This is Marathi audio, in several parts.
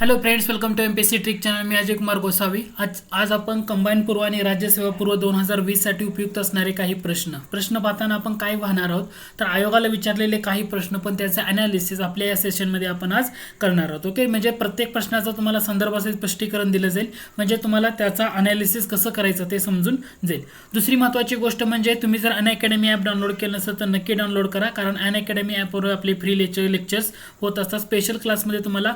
Hello friends, welcome to MPSC trick channel. मी अजय कुमार गोसावी. आज आपण कंबाईन पूर्व आणि राज्यसेवा पूर्व 2020 साठी उपयुक्त असणारे काही प्रश्न पाहताना आपण काय पाहणार आहोत तर आयोगाला विचारलेले काही प्रश्न, पण त्याचे अनालिसिस आपल्या या सेशनमध्ये आपण आज करणार आहोत. ओके, म्हणजे प्रत्येक प्रश्नाचं तुम्हाला संदर्भाचे स्पष्टीकरण दिलं जाईल, म्हणजे तुम्हाला त्याचा अनालिसिस कसं करायचं ते समजून जाईल. दुसरी महत्त्वाची गोष्ट म्हणजे तुम्ही जर अनअकॅडमी ॲप डाउनलोड केलं नसेल तर नक्की डाउनलोड करा, कारण अनअकॅडमी ॲपवर आपले फ्री लेक्चर्स होत असतात. स्पेशल क्लासमध्ये तुम्हाला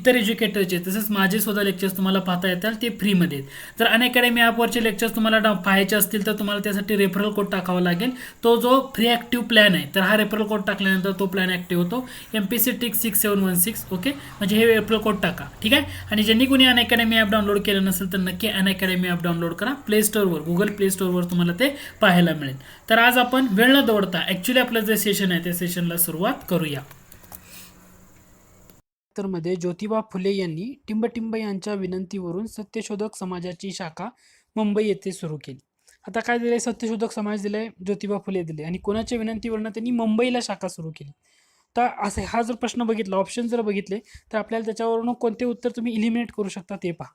इतर एज्युकेटरचे तसेच माझे सुद्धा लेक्चर्स तुम्हाला पाहता येतात, ते फ्रीमध्ये. जर अनअकॅडमी ॲपवरचे लेक्चर्स तुम्हाला पाहायचे असतील तर तुम्हाला त्यासाठी रेफरल कोड टाकावा लागेल. तो जो फ्री ॲक्टिव्ह प्लॅन आहे, तर हा रेफरल कोड टाकल्यानंतर तो प्लॅन ॲक्टिव्ह होतो. MPC trick 6716. ओके, म्हणजे हे रेफरल कोड टाका, ठीक आहे. आणि ज्यांनी कोणी अनअकॅडमी ॲप डाउनलोड केलं नसेल तर नक्की अनअकॅडमी ॲप डाउनलोड करा. प्ले स्टोअरवर, गुगल प्ले स्टोअरवर तुम्हाला ते पाहायला मिळेल. तर आज आपण वेळ न दौडता ॲक्च्युली आपलं जे सेशन आहे त्या सेशनला सुरुवात करूया. मध्ये ज्योतिबा फुले यांनी टिंबटिंब यांच्या विनंतीवरून सत्यशोधक समाजाची शाखा मुंबई येथे सुरू केली. आता काय दिले? सत्यशोधक समाज दिले, ज्योतिबा फुले दिले, आणि कोणाच्या विनंतीवरून त्यांनी मुंबईला शाखा सुरू केली. तर असे हा जर प्रश्न बघितला, ऑप्शन जर बघितले, तर आपल्याला त्याच्यावरून कोणते उत्तर तुम्ही इलिमिनेट करू शकता ते पहा.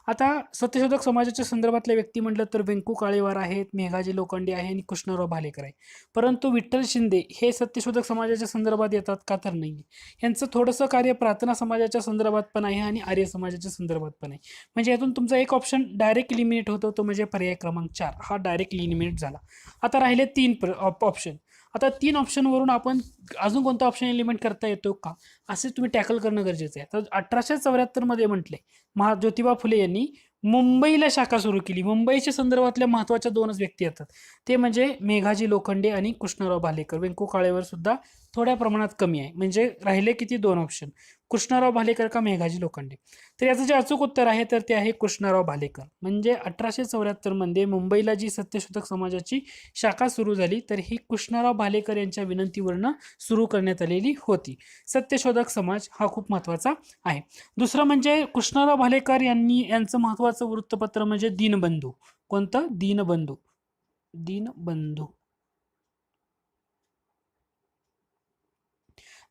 आता सत्यशोधक समाजाच्या संदर्भातले व्यक्ती म्हटलं तर व्यंकू काळेवार आहेत, मेघाजी लोखंडे आहे आणि कृष्णराव भालेकर आहे. परंतु विठ्ठल शिंदे हे सत्यशोधक समाजाच्या संदर्भात येतात का? तर नाही. यांचं थोडंसं कार्य प्रार्थना समाजाच्या संदर्भात पण आहे आणि आर्य समाजाच्या संदर्भात पण आहे. म्हणजे यातून तुमचा एक ऑप्शन डायरेक्ट इलिमिनेट होतो, तो म्हणजे पर्याय क्रमांक 4 हा डायरेक्ट इलिमिनेट झाला. आता राहिले 3 ऑप्शन. आता 3 ऑप्शनवरून आपण अजून कोणता ऑप्शन एलिमेंट करता येतो का, असे तुम्ही टॅकल करणं गरजेचं आहे. तर 1874 मध्ये म्हटले ज्योतिबा फुले यांनी मुंबईला शाखा सुरू केली. मुंबईच्या संदर्भातल्या महत्वाच्या 2च व्यक्ती येतात, ते म्हणजे मेघाजी लोखंडे आणि कृष्णराव भालेकर. व्यंकू काळेवर सुद्धा थोड्या प्रमाणात कमी आहे. म्हणजे राहिले किती? 2 ऑप्शन, कृष्णराव भालेकर का मेघाजी लोखंडे. तर याचं जे अचूक उत्तर आहे तर ते आहे कृष्णराव भालेकर. म्हणजे 1874 मध्ये मुंबईला जी सत्यशोधक समाजाची शाखा सुरू झाली तर ही कृष्णराव भालेकर यांच्या विनंतीवरनं सुरू करण्यात आलेली होती. सत्यशोधक समाज हा खूप महत्वाचा आहे. दुसरं म्हणजे कृष्णराव भालेकर यांचं महत्वाचं वृत्तपत्र म्हणजे दीनबंधू. कोणतं? दीनबंधू. दीनबंधू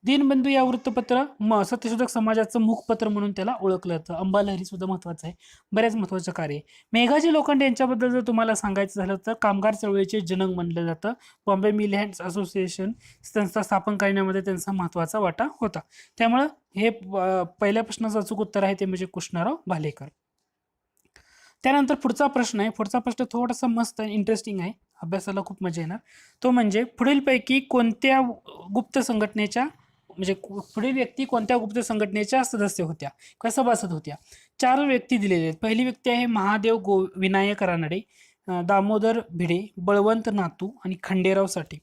दीनबंधू या वृत्तपत्र सत्यशोधक समाजाचं मुखपत्र म्हणून त्याला ओळखलं जातं. अंबालहरी सुद्धा महत्वाचं आहे, बऱ्याच महत्वाचं कार्य आहे. मेघाजी लोखंडे यांच्याबद्दल जर तुम्हाला सांगायचं झालं तर कामगार चळवळीचे जनक म्हणलं जातं. बॉम्बे मिल हँड्स असोसिएशन संस्था स्थापन करण्यामध्ये त्यांचा महत्वाचा वाटा होता. त्यामुळं हे पहिल्या प्रश्नाचं अचूक उत्तर आहे ते म्हणजे कृष्णराव भालेकर. त्यानंतर पुढचा प्रश्न आहे. पुढचा प्रश्न थोडासा मस्त आणि इंटरेस्टिंग आहे, अभ्यासाला खूप मजा येणार. तो म्हणजे पुढीलपैकी कोणत्या गुप्त संघटनेच्या, म्हणजे पुढील व्यक्ती कोणत्या गुप्त संघटनेच्या सदस्य होत्या किंवा सभासद होत्या. 4 व्यक्ती दिलेले आहेत. पहिली व्यक्ती आहे महादेव विनायक रानडे, दामोदर भिडे, बळवंत नातू आणि खंडेराव साठे.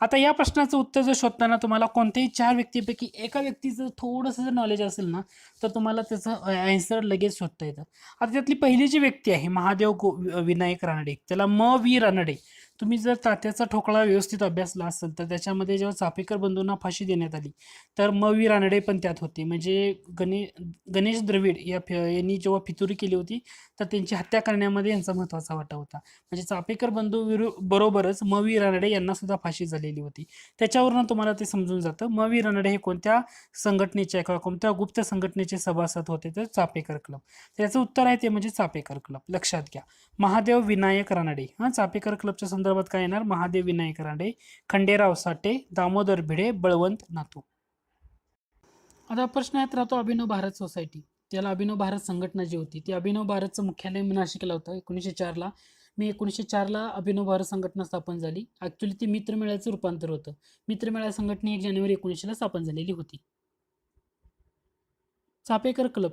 आता या प्रश्नाचं उत्तर जर शोधताना तुम्हाला कोणत्याही 4 व्यक्तीपैकी एका व्यक्तीचं थोडंसं जर नॉलेज असेल ना, तर तुम्हाला त्याचं आन्सर लगेच शोधता येतं. आता त्यातली पहिली जी व्यक्ती आहे महादेव विनायक रानडे, त्याला वी रानडे. तुम्ही जर तात्याचा ठोकळा व्यवस्थित अभ्यासला असेल तर त्याच्यामध्ये जेव्हा चापेकर बंधूंना फाशी देण्यात आली तर वी रानडे पण त्यात होते. म्हणजे गणेश द्रविड यांनी जेव्हा फितुरी केली होती तर त्यांची हत्या करण्यामध्ये यांचा महत्वाचा वाटा होता. म्हणजे चापेकर बंधू बरोबरच वी रानडे यांना सुद्धा फाशी झालेली होती. त्याच्यावरून तुम्हाला ते समजून जातं. वी रानडे हे कोणत्या संघटनेचे किंवा कोणत्या गुप्त संघटनेचे सभासद होते, तर चापेकर क्लब. त्याचं उत्तर आहे ते म्हणजे चापेकर क्लब. लक्षात घ्या, महादेव विनायक रानडे. चापेकर क्लबच्या संदर्भात काय येणार? महादेव विनायक रानडे, खंडेराव साठे, दामोदर भिडे, बळवंत नातू. आता प्रश्न येत राहतो अभिनव भारत सोसायटी. त्याला अभिनव भारत संघटना जी होती ती अभिनव भारतचं मुख्यालय नाशिकला होतं 1904ला. 1904ला अभिनव भारत संघटना स्थापन झाली. ऍक्च्युली ती मित्रमेळ्याचं रूपांतर होतं. मित्रमेळा संघटना 1 जानेवारी 1900ला स्थापन झालेली होती. चापेकर क्लब,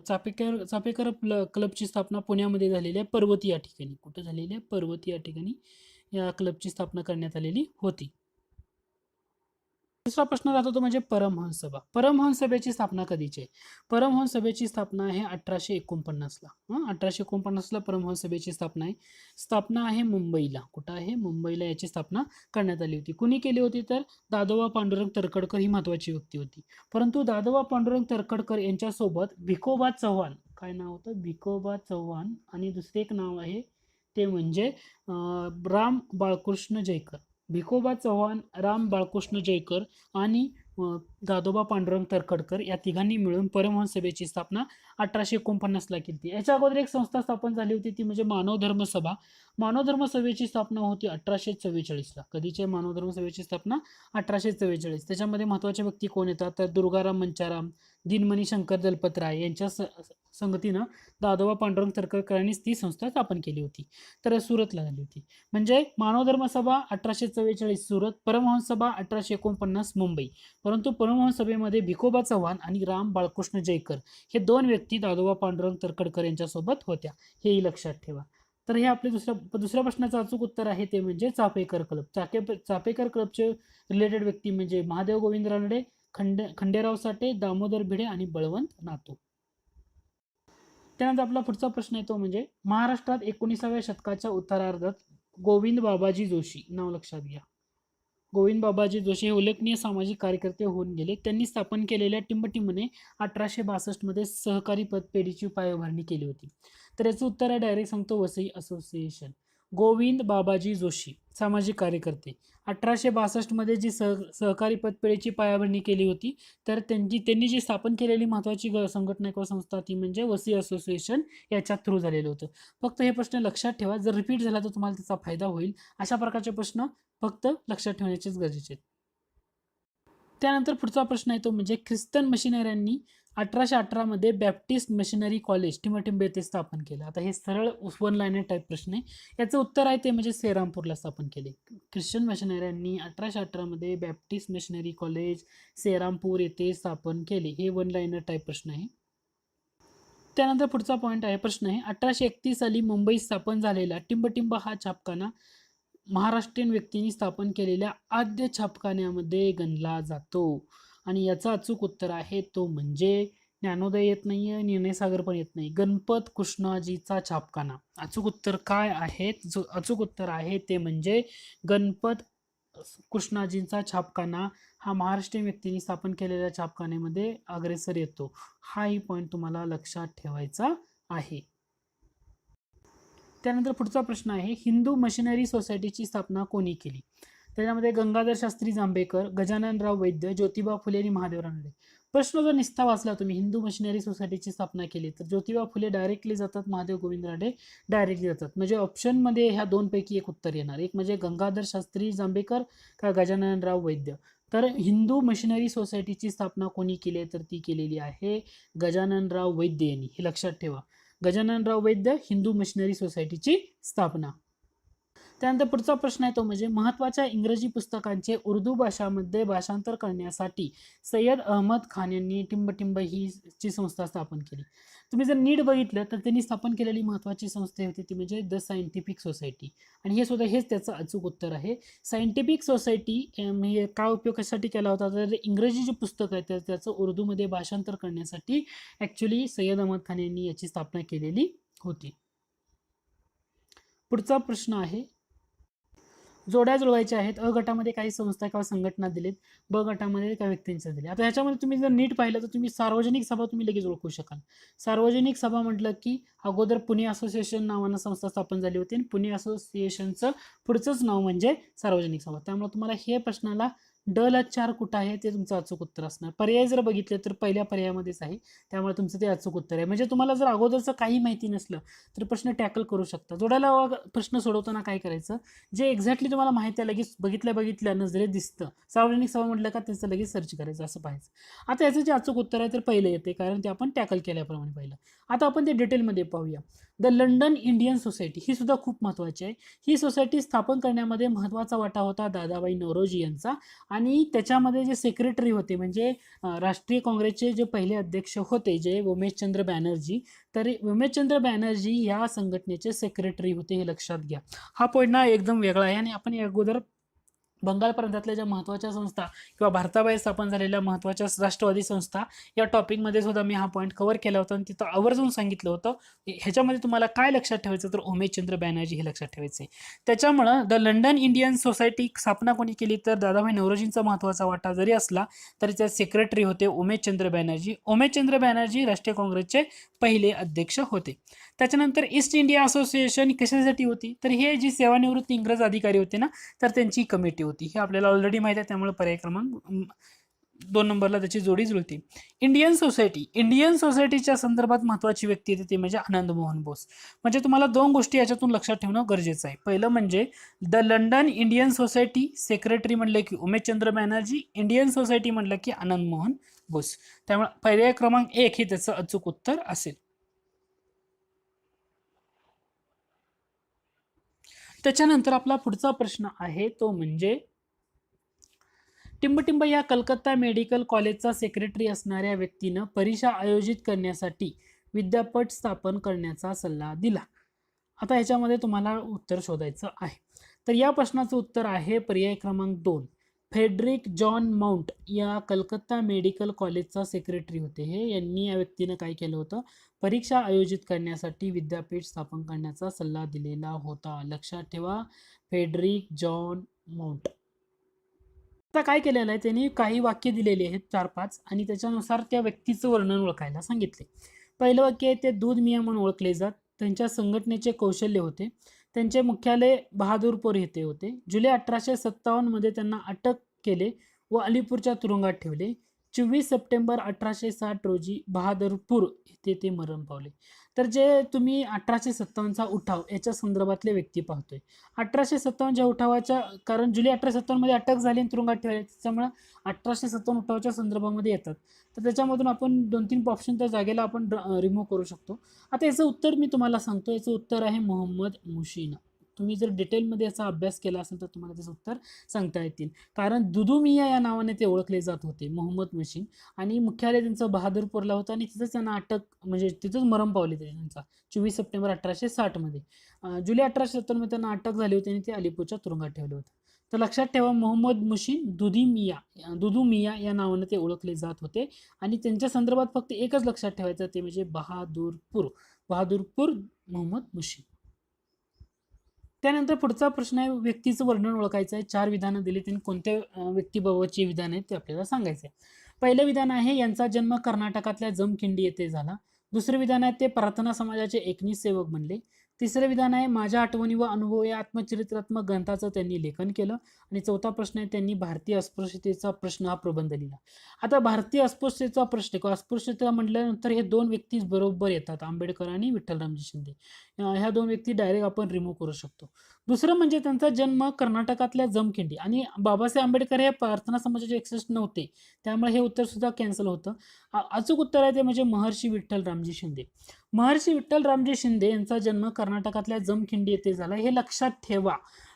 चापेकर क्लबची स्थापना पुण्यामध्ये झालेली आहे, पर्वती या ठिकाणी. कुठं झालेली आहे? पर्वती या ठिकाणी या क्लबची स्थापना करण्यात आलेली होती. दुसरा प्रश्न राहतो तो म्हणजे परमहंस सभा. परमहंस सभेची स्थापना कधीची आहे? परमहंस सभेची स्थापना आहे 1849ला. 1849ला परमहंस सभेची स्थापना आहे. स्थापना आहे मुंबईला. कुठं आहे? मुंबईला याची स्थापना करण्यात आली होती. कुणी केली होती? तर दादोबा पांडुरंग तरखडकर ही महत्वाची व्यक्ती होती. परंतु दादोबा पांडुरंग तरखडकर यांच्यासोबत भिकोबा चव्हाण, काय नाव होतं? भिकोबा चव्हाण, आणि दुसरे एक नाव आहे ते म्हणजे राम बाळकृष्ण जयकर. भिकोबा चव्हाण, राम बाळकृष्ण जयकर आणि दादोबा पांडुरंग तरखडकर या तिघांनी मिळून परिवहन सभेची स्थापना 1849ला केली. याच्या अगोदर एक संस्था स्थापन झाली होती, ती म्हणजे मानव धर्म सभा. मानव धर्म सभेची स्थापना होती 1844ला. कधीचे मानव धर्म सभेची स्थापना? 1844. त्याच्यामध्ये महत्वाचे व्यक्ती कोण येतात तर दुर्गाराम मंचाराम, दिनमणी शंकर दलपतराय यांच्या संगतीनं दादोबा पांडुरंग तरखडकरांनी ती संस्था स्थापन केली होती. तर सुरतला झाली होती. म्हणजे मानव धर्म सभा 1844 सुरत, परमहंस सभा 1849 मुंबई. परंतु परमहंस सभेमध्ये भिकोबा चव्हाण आणि राम बाळकृष्ण जयकर हे दोन व्यक्ती दादोबा पांडुरंग तरखडकर यांच्यासोबत होत्या, हेही लक्षात ठेवा. तर हे आपले दुसऱ्या प्रश्नाचं अचूक उत्तर आहे ते म्हणजे चाफेकर क्लब. चाफेकर क्लबचे रिलेटेड व्यक्ती म्हणजे महादेव गोविंद रानडे, खंडेराव साठे, दामोदर भिडे आणि बळवंत नातू. त्यानंतर आपला पुढचा प्रश्न येतो म्हणजे महाराष्ट्रात 19व्या शतकाच्या उत्तरार्धात गोविंद बाबाजी जोशी नाव लक्षात घ्या. गोविंद बाबाजी जोशी हे उल्लेखनीय सामाजिक कार्यकर्ते होऊन गेले. त्यांनी स्थापन केलेल्या टिंबटिंबने 1862 मध्ये सहकारी पतपेढीची पायाभरणी केली होती. तर याचं उत्तर आहे डायरेक्ट सांगतो, वसई असोसिएशन. गोविंद बाबाजी जोशी सामाजिक कार्यकर्ते 1862 मध्ये जी सहकारी पतपेढीची पायाभरणी केली होती, तर त्यांनी जी स्थापन केलेली महत्वाची संघटना किंवा संस्था ती म्हणजे वसई असोसिएशन याच्या थ्रू झालेलं होतं. फक्त हे प्रश्न लक्षात ठेवा, जर रिपीट झाला तर तुम्हाला त्याचा फायदा होईल. अशा प्रकारचे प्रश्न फक्त लक्षात ठेवण्याचेच गरजेचे आहेत. त्यानंतर पुढचा प्रश्न येतो म्हणजे ख्रिश्चन मशिनऱ्यांनी 1818 मध्ये बॅप्टिस्ट मशिनरी कॉलेज टिंबटिंब येथे स्थापन केलं. आता हे सरळ वन लाईनर टाईप प्रश्न आहे. याचं उत्तर आहे ते म्हणजे सेरामपूरला स्थापन केले. ख्रिश्चन मशिनऱ्यांनी 1818 मध्ये बॅप्टिस्ट मशिनरी कॉलेज सेरामपूर येथे स्थापन केले. हे वन लाईनर टाईप प्रश्न आहे. त्यानंतर पुढचा पॉईंट आहे, प्रश्न आहे 1831 साली मुंबईत स्थापन झालेला टिंबटिंब हा छापखाना महाराष्ट्रीयन व्यक्तींनी स्थापन केलेल्या आद्य छापखान्यामध्ये गणला जातो. आणि याचा अचूक उत्तर आहे तो म्हणजे ज्ञानोदय येत नाहीये, निर्णय सागर पण येत नाही, गणपत कृष्णाजीचा छापखाना. अचूक उत्तर काय आहे? जो अचूक उत्तर आहे ते म्हणजे गणपत कृष्णाजींचा छापखाना हा महाराष्ट्रीयन व्यक्तींनी स्थापन केलेल्या छापखान्यामध्ये अग्रेसर येतो. हाही पॉईंट तुम्हाला लक्षात ठेवायचा आहे. त्यानंतर पुढचा प्रश्न आहे हिंदू मशिनरी सोसायटीची स्थापना कोणी केली? त्याच्यामध्ये गंगाधर शास्त्री जांभेकर, गजाननराव वैद्य, ज्योतिबा फुले आणि महादेव रानडे. प्रश्न जर निस्ता वाचला तुम्ही, हिंदू मशिनरी सोसायटीची स्थापना केली तर ज्योतिबा फुले डायरेक्टली जातात, महादेव गोविंद रानडे डायरेक्टली जातात. म्हणजे ऑप्शनमध्ये ह्या दोनपैकी एक उत्तर येणार. एक म्हणजे गंगाधर शास्त्री जांभेकर का गजाननराव वैद्य. तर हिंदू मशिनरी सोसायटीची स्थापना कोणी केली तर ती केलेली आहे गजाननराव वैद्य यांनी. हे लक्षात ठेवा, गजाननराव वैद्य, हिंदू मशिनरी सोसायटीची स्थापना. त्यानंतर पुढचा प्रश्न आहे तो म्हणजे महत्त्वाच्या इंग्रजी पुस्तकांचे उर्दू भाषामध्ये भाषांतर करण्यासाठी सय्यद अहमद खान यांनी टिंबटिंब ही संस्था स्थापन केली. तुम्ही जर नीट बघितलं तर त्यांनी स्थापन केलेली महत्त्वाची संस्था होती ती म्हणजे द सायंटिफिक सोसायटी. आणि हे सुद्धा हेच त्याचं अचूक उत्तर आहे. सायंटिफिक सोसायटी का उपयोग कशासाठी केला होता तर इंग्रजी जे पुस्तक आहे त्याचं उर्दूमध्ये भाषांतर करण्यासाठी ॲक्च्युली सय्यद अहमद खान यांनी याची स्थापना केलेली होती. पुढचा प्रश्न आहे जोड्या जुळवायच्या आहेत. अ गटामध्ये काही संस्था किंवा संघटना दिलेत, ब गटामध्ये काही व्यक्तींच्या दिले. आता ह्याच्यामध्ये तुम्ही जर नीट पाहिलं तर तुम्ही सार्वजनिक सभा तुम्ही लगेच ओळखू शकाल. सार्वजनिक सभा म्हटलं की अगोदर पुणे असोसिएशन नावानं संस्था स्थापन झाली होती आणि पुणे असोसिएशनचं पुढचंच नाव म्हणजे सार्वजनिक सभा. त्यामुळे तुम्हाला हे प्रश्नाला ड ला 4 कुठं आहे ते तुमचं अचूक उत्तर असणार. पर्याय जर बघितले तर पहिल्या पर्यायामध्येच आहे, त्यामुळे तुमचं ते अचूक उत्तर आहे. म्हणजे तुम्हाला जर अगोदरचं काही माहिती नसलं तर प्रश्न टॅकल करू शकता. जोडायला प्रश्न सोडवताना काय करायचं, जे एक्झॅक्टली तुम्हाला माहिती आहे लगेच बघितल्या नजरेत दिसतं, सार्वजनिक सभा म्हटलं का त्याचं लगेच सर्च करायचं, असं पाहायचं. आता याचं जे अचूक उत्तर आहे तर पहिलं येते, कारण ते आपण टॅकल केल्याप्रमाणे पाहिलं. आता आपण ते डिटेलमध्ये पाहूया. द लंडन इंडियन सोसायटी ही सुद्धा खूप महत्त्वाची आहे. ही सोसायटी स्थापन करण्यामध्ये महत्त्वाचा वाटा होता दादाभाई नौरोजी यांचा. आणि त्याच्यामध्ये जे सेक्रेटरी होते म्हणजे राष्ट्रीय काँग्रेसचे जे पहिले अध्यक्ष होते जे उमेशचंद्र बॅनर्जी, तर उमेशचंद्र बॅनर्जी या संघटनेचे सेक्रेटरी होते, हे लक्षात घ्या. हा पॉईंट ना एकदम वेगळा आहे. आणि आपण अगोदर बंगाल प्रांतातल्या ज्या महत्त्वाच्या संस्था किंवा भारताबाहेर स्थापन झालेल्या महत्त्वाच्या राष्ट्रवादी संस्था या टॉपिकमध्ये सुद्धा मी हा पॉईंट कव्हर केला होता आणि तिथं आवर्जून सांगितलं होतं. ह्याच्यामध्ये तुम्हाला काय लक्षात ठेवायचं तर उमेशचंद्र बॅनर्जी हे लक्षात ठेवायचं आहे. त्याच्यामुळं द लंडन इंडियन सोसायटी स्थापना कोणी केली तर दादाभाई नौरोजींचा महत्त्वाचा वाटा जरी असला तरी त्या सेक्रेटरी होते उमेशचंद्र बॅनर्जी. उमेशचंद्र बॅनर्जी राष्ट्रीय काँग्रेसचे पहिले अध्यक्ष होते. त्याच्यानंतर ईस्ट इंडिया असोसिएशन कशासाठी होती तर हे जी सेवानिवृत्त इंग्रज अधिकारी होते ना तर त्यांची कमिटी होती. हे आपल्याला ऑलरेडी माहिती आहे, त्यामुळे पर्याय क्रमांक 2 नंबरला त्याची जोडी जुळते. इंडियन सोसायटीच्या संदर्भात महत्वाची व्यक्ती येते ती म्हणजे आनंद मोहन बोस. म्हणजे तुम्हाला 2 गोष्टी याच्यातून लक्षात ठेवणं गरजेचं आहे. पहिलं म्हणजे the London Indian society secretary म्हणलं की उमेशचंद्र बॅनर्जी, इंडियन सोसायटी म्हणलं की आनंद मोहन बोस. त्यामुळे पर्याय क्रमांक 1 हे त्याचं अचूक उत्तर असेल. त्याच्यानंतर आपला पुढचा प्रश्न आहे तो म्हणजे टिंबटिंब या कलकत्ता मेडिकल कॉलेजचा सेक्रेटरी असणाऱ्या व्यक्तीनं परीक्षा आयोजित करण्यासाठी विद्यापीठ स्थापन करण्याचा सल्ला दिला. आता ह्याच्यामध्ये तुम्हाला उत्तर शोधायचं आहे. तर या प्रश्नाचं उत्तर आहे पर्याय क्रमांक 2. फेडरिक जॉन माउंट या कलकत्ता मेडिकल कॉलेजचा सेक्रेटरी होते हे. यांनी या व्यक्तीनं काय केलं होतं, परीक्षा आयोजित करण्यासाठी विद्यापीठ स्थापन करण्याचा सल्ला दिलेला होता. लक्षात ठेवा, फेडरिक जॉन माउंट. आता काय केलेलं आहे, त्यांनी काही वाक्य दिलेली आहेत 4-5 आणि त्याच्यानुसार त्या व्यक्तीचं वर्णन ओळखायला सांगितले. पहिलं वाक्य आहे ते दूध मियाँ म्हणून ओळखले जात. त्यांच्या संघटनेचे कौशल्य होते. त्यांचे मुख्यालय बहादूरपूर येथे होते. जुलै 1857 मध्ये त्यांना अटक केले व अलीपूरच्या तुरुंगात ठेवले. 24 सप्टेंबर 1860 रोजी बहादूरपूर येथे ते मरण पावले. तर जे तुम्ही 1857चा उठाव याच्या संदर्भातले व्यक्ती पाहतोय. 1857च्या उठावाच्या, कारण जुलै 1857 मध्ये अटक झाली आणि तुरुंगात ठेवले, त्याच्यामुळे 1857 उठावाच्या संदर्भामध्ये येतात. तर त्याच्यामधून आपण 2-3 ऑप्शन त्या जागेला आपण रिमूव्ह करू शकतो. आता याचं उत्तर मी तुम्हाला सांगतो. याचं उत्तर आहे मोहम्मद मुशीन. तुम्ही जर डिटेलमध्ये याचा अभ्यास केला असेल तर तुम्हाला त्याचं उत्तर सांगता येतील. कारण दुदू मियाँ या नावाने ते ओळखले जात होते, मोहम्मद मुशीन. आणि मुख्यालय त्यांचं बहादूरपूरला होतं आणि तिथंच त्यांना अटक, म्हणजे तिथंच मरण पावले त्यांचा 24 सप्टेंबर 1860 मध्ये. जुलै 1870 मध्ये त्यांना अटक झाली होती आणि ते अलीपूरच्या तुरुंगात ठेवलं होतं. तर लक्षात ठेवा, मोहम्मद मुशीन दुदू मियाँ या नावाने ते ओळखले जात होते. आणि त्यांच्या संदर्भात फक्त एकच लक्षात ठेवायचं, ते म्हणजे बहादूरपूर मोहम्मद मुशीन. त्यानंतर पुढचा प्रश्न आहे, व्यक्तीचं वर्णन ओळखायचं आहे. 4 विधानं दिली, त्यांनी कोणत्या व्यक्तीबाबतची विधान आहेत ते आपल्याला सांगायचं आहे. पहिलं विधान आहे यांचा जन्म कर्नाटकातल्या जमखिंडी येथे झाला. दुसरं विधान आहे ते प्रार्थना समाजाचे एकनिष्ठ सेवक बनले. तिसरं विधान आहे माझ्या आठवणी व अनुभव या आत्मचरित्रात्मक ग्रंथाचं त्यांनी लेखन केलं. आणि चौथा प्रश्न आहे त्यांनी भारतीय अस्पृश्यतेचा प्रश्न हा प्रबंध लिहिला. आता भारतीय अस्पृश्यतेचा प्रश्न किंवा अस्पृश्यता म्हटल्यानंतर हे 2 व्यक्ती बरोबर येतात, आंबेडकर आणि विठ्ठलरामजी शिंदे. ह्या 2 व्यक्ती डायरेक्ट आपण रिमूव्ह करू शकतो. दुसरं म्हणजे त्यांचा जन्म कर्नाटकातल्या जमखिंडी, आणि बाबासाहेब आंबेडकर हे प्रार्थना समाजाचे एकनिष्ठ नव्हते, त्यामुळे हे उत्तर सुद्धा कॅन्सल होतं. अचूक उत्तर आहे ते म्हणजे महर्षी विठ्ठलरामजी शिंदे. महर्षी विठ्ठलरामजी शिंदे यांचा जन्म कर्नाटकातल्या जमखिंडी येथे झाला, हे लक्षात ठेवा.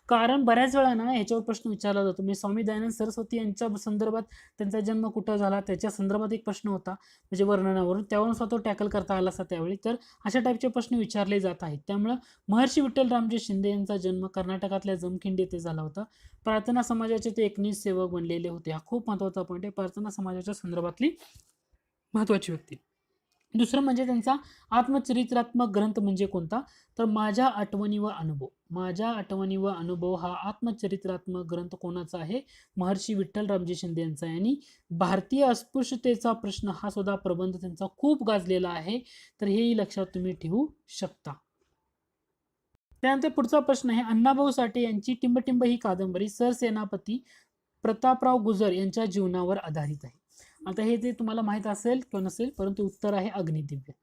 कारण बऱ्याच वेळा ना ह्याच्यावर प्रश्न विचारला जातो. मी स्वामी दयानंद सरस्वती यांच्या संदर्भात त्यांचा जन्म कुठं झाला त्याच्या संदर्भात एक प्रश्न होता, म्हणजे वर्णनावरून, त्यावरून स्वतः टॅकल करता आला असता त्यावेळी. तर अशा टाईपचे प्रश्न विचारले जात आहेत. त्यामुळं महर्षी विठ्ठलरामजी शिंदे यांचा जन्म कर्नाटकातल्या जमखिंडी येथे झाला होता. प्रार्थना समाजाचे ते एकनिष्ठ सेवक बनलेले होते. हा खूप महत्त्वाचा पॉईंट आहे, प्रार्थना समाजाच्या संदर्भातली महत्त्वाची व्यक्ती. दुसरं म्हणजे त्यांचा आत्मचरित्रात्मक ग्रंथ म्हणजे कोणता, तर माझ्या आठवणी व अनुभव हा आत्मचरित्रात्मक ग्रंथ कोणाचा आहे, महर्षी विठ्ठलरामजी शिंदे यांचा आहे. आणि भारतीय अस्पृश्यतेचा प्रश्न हा सुद्धा प्रबंध त्यांचा खूप गाजलेला आहे, तर हेही लक्षात तुम्ही ठेवू शकता. त्यानंतर पुढचा प्रश्न आहे, अण्णाभाऊ साठे यांची टिंबटिंब ही कादंबरी सरसेनापती प्रतापराव गुजर यांच्या जीवनावर आधारित आहे. आता हे ते तुम्हाला माहित असेल किंवा नसेल, परंतु उत्तर आहे अग्निदिव्य.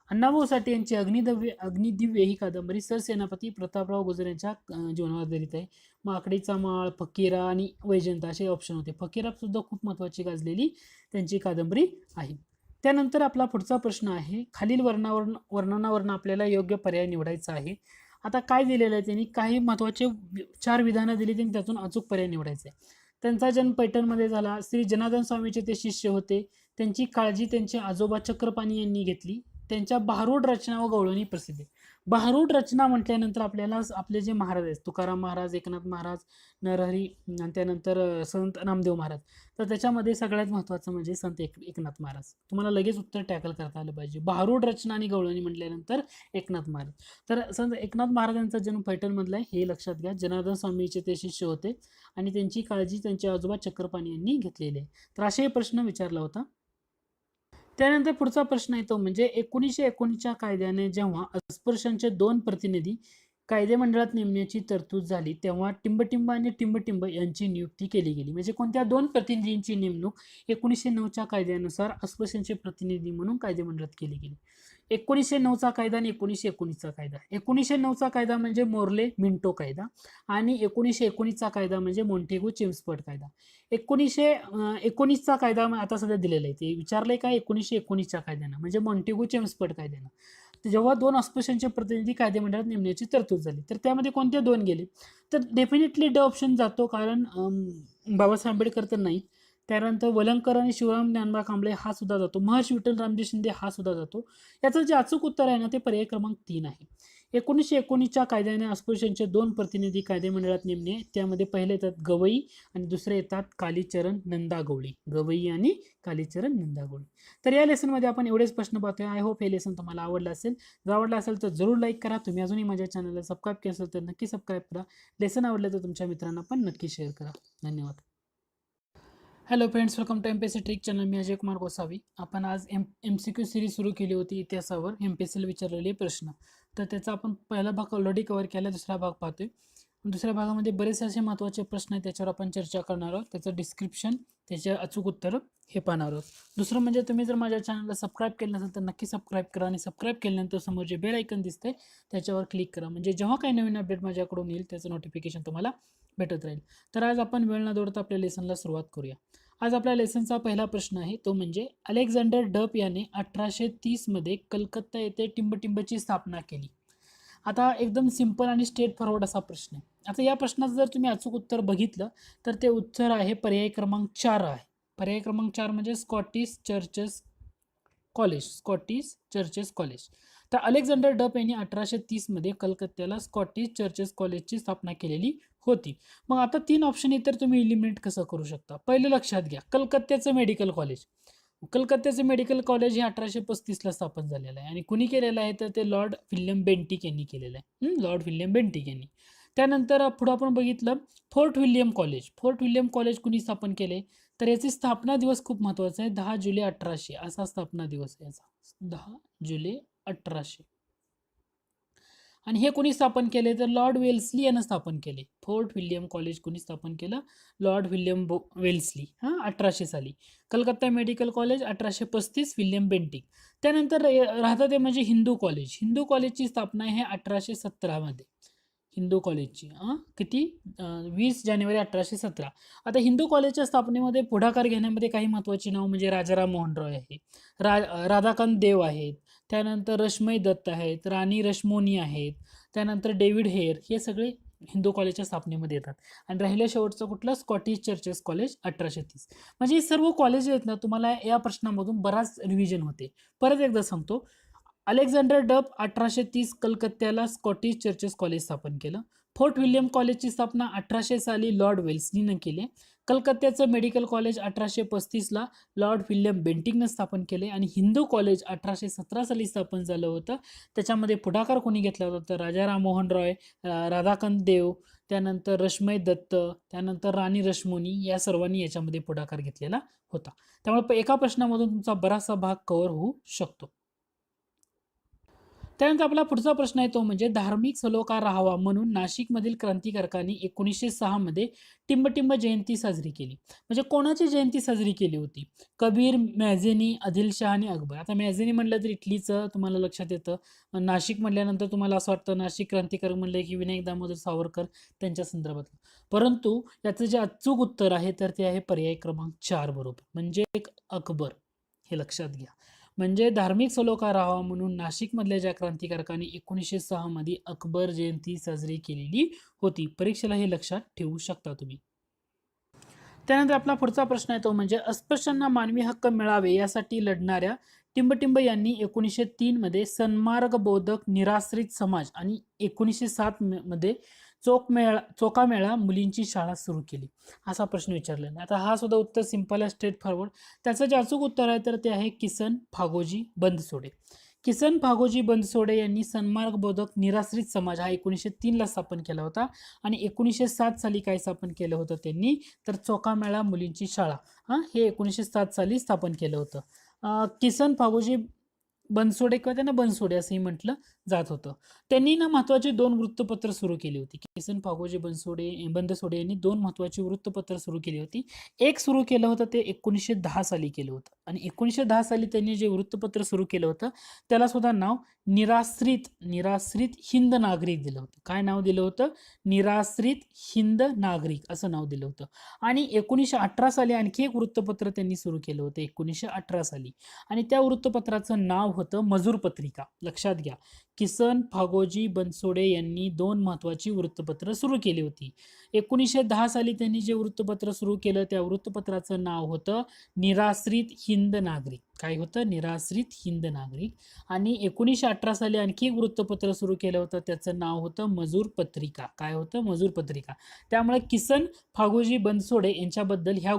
अण्णाभाऊ साठे यांची अग्निदिव्य ही कादंबरी सरसेनापती प्रतापराव गुजर यांच्या जीवनावर आधारित आहे. माकडीचा माळ, फकीरा आणि वैजयंत असे ऑप्शन होते. फकीरा सुद्धा खूप महत्वाची गाजलेली त्यांची कादंबरी आहे. त्यानंतर आपला पुढचा प्रश्न आहे, खालील वर्णनावरून आपल्याला योग्य पर्याय निवडायचा आहे. आता काय दिलेलं आहे, त्यांनी काही महत्वाचे 4 विधानं दिली, त्यांनी त्यातून अचूक पर्याय निवडायचे. त्यांचा जन्म पैठणमध्ये झाला. श्री जनार्दन स्वामीचे ते शिष्य होते. त्यांची काळजी त्यांचे आजोबा चक्रपाणी यांनी घेतली. त्यांच्या भारूड रचना व गवळणी प्रसिद्ध. भारूड रचना म्हटल्यानंतर आपल्याला आपले जे महाराज आहेत, तुकाराम महाराज, एकनाथ महाराज, नरहरी आणि त्यानंतर संत नामदेव महाराज, तर त्याच्यामध्ये सगळ्यात महत्त्वाचं म्हणजे संत एकनाथ महाराज. तुम्हाला लगेच उत्तर टॅकल करता आलं पाहिजे. भारूड रचना आणि गवळणी म्हटल्यानंतर एकनाथ महाराज. तर संत एकनाथ महाराजांचा जन्म पैठणमधला आहे, हे लक्षात घ्या. जनार्दन स्वामीचे ते शिष्य होते आणि त्यांची काळजी त्यांचे आजोबा चक्रपाणी यांनी घेतलेली आहे. तर असे प्रश्न विचारला होता. त्यानंतर पुढचा प्रश्न येतो म्हणजे 1919च्या कायद्याने जेव्हा अस्पृश्यांचे 2 प्रतिनिधी कायदे मंडळात नेमण्याची तरतूद झाली तेव्हा टिंबटिंब आणि टिंबटिंब यांची नियुक्ती केली गेली. म्हणजे कोणत्या दोन प्रतिनिधींची नेमणूक 1909च्या कायद्यानुसार अस्पृश्यांचे प्रतिनिधी म्हणून कायदे मंडळात केली गेली. 1909चा कायदा आणि 1919चा कायदा. 1909चा कायदा म्हणजे मोर्ले मिंटो कायदा आणि 1919चा कायदा म्हणजे मॉन्टेगू चेम्सफोर्ड कायदा. 1919चा कायदा आता सध्या दिलेला आहे, ते विचारलंय का 1919च्या कायद्यानं म्हणजे मॉन्टेगू चेम्सफोर्ड कायद्यानं. जेव्हा दोन अस्पृश्यांचे प्रतिनिधी कायदेमंडळात नेमण्याची तरतूद झाली तर त्यामध्ये कोणते दोन गेले, तर डेफिनेटली ड ऑप्शन जातो, कारण बाबासाहेब आंबेडकर तर नाही. त्यानंतर वलंकर आणि शिवराम ज्ञानबा कांबळे हा सुद्धा जातो. महर्षी विठ्ठल रामजी शिंदे हा सुद्धा जातो. याचं जे अचूक उत्तर आहे ना ते पर्याय क्रमांक 3 आहे. 1919च्या कायद्याने अस्पृश्यांचे दोन प्रतिनिधी कायदेमंडळात नेमणे. त्यामध्ये पहिले येतात गवई आणि दुसरे येतात कालीचरण नंदागवळी. गवई आणि कालीचरण नंदागवळी. तर या लेसनमध्ये आपण एवढेच प्रश्न पाहतोय. आय होप हे लेसन तुम्हाला आवडलं असेल. जर आवडलं असेल तर जरूर लाईक करा. तुम्ही अजूनही माझ्या चॅनलला सबस्क्राईब केलं असेल तर नक्की सबस्क्राईब करा. लेसन आवडलं तर तुमच्या मित्रांना पण नक्की शेअर करा. धन्यवाद. Hello friends, welcome to MPSC trick channel. मी अजय कुमार गोसावी. आपण आज MCQ सिरीज सुरू केली होती इतिहासावर, MPSCला विचारलेले प्रश्न. तर त्याचा आपण पहिला भाग ऑलरेडी कव्हर केला, दुसरा भाग पाहतोय. दुसऱ्या भागामध्ये बरेचसे असे महत्त्वाचे प्रश्न आहेत, त्याच्यावर आपण चर्चा करणार आहोत. त्याचं डिस्क्रिप्शन, त्याचे अचूक उत्तर हे पाहणार आहोत. दुसरं म्हणजे तुम्ही जर माझ्या चॅनलला सबस्क्राईब केलं नसेल तर नक्की सबस्क्राईब करा आणि सबस्क्राईब केल्यानंतर समोर जे बेल आयकन दिसतंय त्याच्यावर क्लिक करा, म्हणजे जेव्हा काही नवीन अपडेट माझ्याकडून येईल त्याचं नोटिफिकेशन तुम्हाला भेटत राहील. तर आज आपण वेळ न दौडता आपल्या लेसनला सुरुवात करूया. आज आपल्या लेसनचा पहिला प्रश्न आहे तो म्हणजे अलेक्झांडर डप याने 1830 मध्ये कलकत्ता येथे टिंबटिंबची स्थापना केली. आता एकदम सिंपल आणि स्ट्रेट फॉरवर्ड असा प्रश्न आहे. आता या प्रश्नाचं जर तुम्ही अचूक उत्तर बघितलं तर ते उत्तर आहे पर्याय क्रमांक 4 आहे. पर्याय क्रमांक 4 म्हणजे स्कॉटिश चर्चेस कॉलेज. तर अलेक्झांडर डप यांनी 1830 मध्ये कलकत्त्याला स्कॉटिश चर्चेस कॉलेजची स्थापना केलेली होती. मग आता 3 ऑप्शन इतर तुम्ही इलिमिनेट कसं करू शकता. पहिलं लक्षात घ्या, कलकत्त्याचं मेडिकल कॉलेज. कलकत्त्याचे मेडिकल कॉलेज हे 1835ला स्थापन झालेलं आहे आणि कुणी केलेलं आहे तर ते लॉर्ड विल्यम बेंटिक यांनी केलेलं आहे. लॉर्ड विल्यम बेंटिक यांनी. त्यानंतर पुढे आपण बघितलं फोर्ट विल्यम कॉलेज कुणी स्थापन केले, तर याची स्थापना दिवस खूप महत्त्वाचा आहे. 10 जुलै 1800 असा स्थापना दिवस आहे याचा. 10 जुलै 1800. आणि हे कोणी स्थापन केले तर लॉर्ड वेल्सली यानं स्थापन केले. फोर्ट विल्यम कॉलेज कोणी स्थापन केलं, लॉर्ड विल्यम वेल्सली 1800 साली. Calcutta medical college 1835 William Bentinck. त्यानंतर राहतं ते म्हणजे हिंदू कॉलेजची स्थापना आहे 1817 मध्ये. हिंदू कॉलेजची किती 20 जानेवारी 1817. आता हिंदू कॉलेजच्या स्थापनेमध्ये पुढाकार घेण्यामध्ये काही महत्त्वाची नाव म्हणजे राजाराम मोहन रॉय आहे, राधाकांत देव आहेत, त्यानंतर रश्मई दत्त आहेत, राणी रश्मोनी आहेत, त्यानंतर डेव्हिड हेयर, हे सगळे हिंदू कॉलेजच्या स्थापनेमध्ये येतात. आणि राहिलं शेवटचं कुठलं, स्कॉटिश चर्चेस कॉलेज 1830. म्हणजे हे सर्व कॉलेज आहेत ना, तुम्हाला या प्रश्नामधून बराच रिव्हिजन होते. परत एकदा सांगतो, अलेक्झांडर डप 1830 कलकत्त्याला स्कॉटिश चर्चेस कॉलेज स्थापन केलं. फोर्ट विल्यम कॉलेजची स्थापना 1800 साली लॉर्ड वेल्सलीनं केली. कलकत्त्याचं मेडिकल कॉलेज 1835ला लॉर्ड विल्यम बेंटिकनं स्थापन केले. आणि हिंदू कॉलेज 1817 साली स्थापन झालं होतं. त्याच्यामध्ये पुढाकार कोणी घेतला होता तर राजा राममोहन रॉय, राधाकांत देव, त्यानंतर रश्मई दत्त, त्यानंतर राणी रश्मोनी, या सर्वांनी याच्यामध्ये पुढाकार घेतलेला होता. त्यामुळे एका प्रश्नामधून तुमचा बराचसा भाग कव्हर होऊ शकतो. त्यानंतर आपला पुढचा प्रश्न आहे तो म्हणजे धार्मिक सलोखा राहावा म्हणून नाशिकमधील क्रांतिकारकांनी 1906 मध्ये टिंबटिंब जयंती साजरी केली. म्हणजे कोणाची जयंती साजरी केली होती, कबीर, मॅझेनी, आदिलशाह आणि अकबर. आता मॅझेनी म्हटलं तर इटलीचं तुम्हाला लक्षात येतं. नाशिक म्हटल्यानंतर तुम्हाला असं वाटतं नाशिक क्रांतिकारक म्हणलं की विनायक दामोदर सावरकर त्यांच्या संदर्भात. परंतु याचं जे अचूक उत्तर आहे तर ते आहे पर्याय क्रमांक 4 बरोबर, म्हणजे अकबर. हे लक्षात घ्या. म्हणजे धार्मिक सलोखा राहावा म्हणून नाशिकमधल्या ज्या क्रांतिकारकांनी 1906 मध्ये अकबर जयंती साजरी केलेली होती. परीक्षेला हे लक्षात ठेवू शकता तुम्ही. त्यानंतर आपला पुढचा प्रश्न आहे तो म्हणजे अस्पृश्यांना मानवी हक्क मिळावे यासाठी लढणाऱ्या टिंबटिंब यांनी 1903 मध्ये सन्मार्ग बोधक निराश्रित समाज आणि 1907 मध्ये चोकामेळा मुलींची शाळा सुरू केली. असा प्रश्न विचारलेला आहे. आता हा सुद्धा उत्तर सिंपल आहे, स्ट्रेट फॉरवर्ड. त्याचं जे अचूक उत्तर आहे तर ते आहे किसन फागोजी बनसोडे. किसन फागोजी बनसोडे यांनी सन्मार्ग बोधक निराश्रित समाज हा 1903 ला स्थापन केला होता. आणि 1907 साली काय स्थापन केलं होतं त्यांनी तर चोकामेळा मुलींची शाळा हे 1907 साली स्थापन केलं होतं. किसन फागोजी बनसोडे किंवा त्यांना बनसोडे असंही म्हटलं जात होतं. त्यांनी ना महत्वाची 2 वृत्तपत्र सुरू केली होती. किसन पागोजी बनसोडे यांनी 2 महत्वाची वृत्तपत्र सुरू केली होती. एक सुरू केलं होतं ते 1910 साली केलं होतं आणि 1910 साली त्यांनी जे वृत्तपत्र सुरू केलं होतं त्याला सुद्धा नाव निराश्रित हिंद नागरिक दिलं होतं. काय नाव दिलं होतं? निराश्रित हिंद नागरिक असं नाव दिलं होतं. आणि 1918 साली आणखी एक वृत्तपत्र त्यांनी सुरू केलं होतं 1918 साली आणि त्या वृत्तपत्राचं नाव होतं मजूर पत्रिका. लक्षात घ्या, किसन फागोजी बनसोडे यांनी 2 महत्वाची वृत्तपत्र सुरू केली होती. 1910 साली त्यांनी जे वृत्तपत्र सुरू केलं त्या वृत्तपत्राचं नाव होतं निराश्रित हिंद नागरिक. काय होतं? निराश्रित हिंद नागरिक. आणि 1918 साली आणखी एक वृत्तपत्र सुरू केलं होतं त्याचं नाव होतं मजूर पत्रिका. काय होतं? मजूर पत्रिका. त्यामुळे किसन फागोजी बनसोडे यांच्याबद्दल ह्या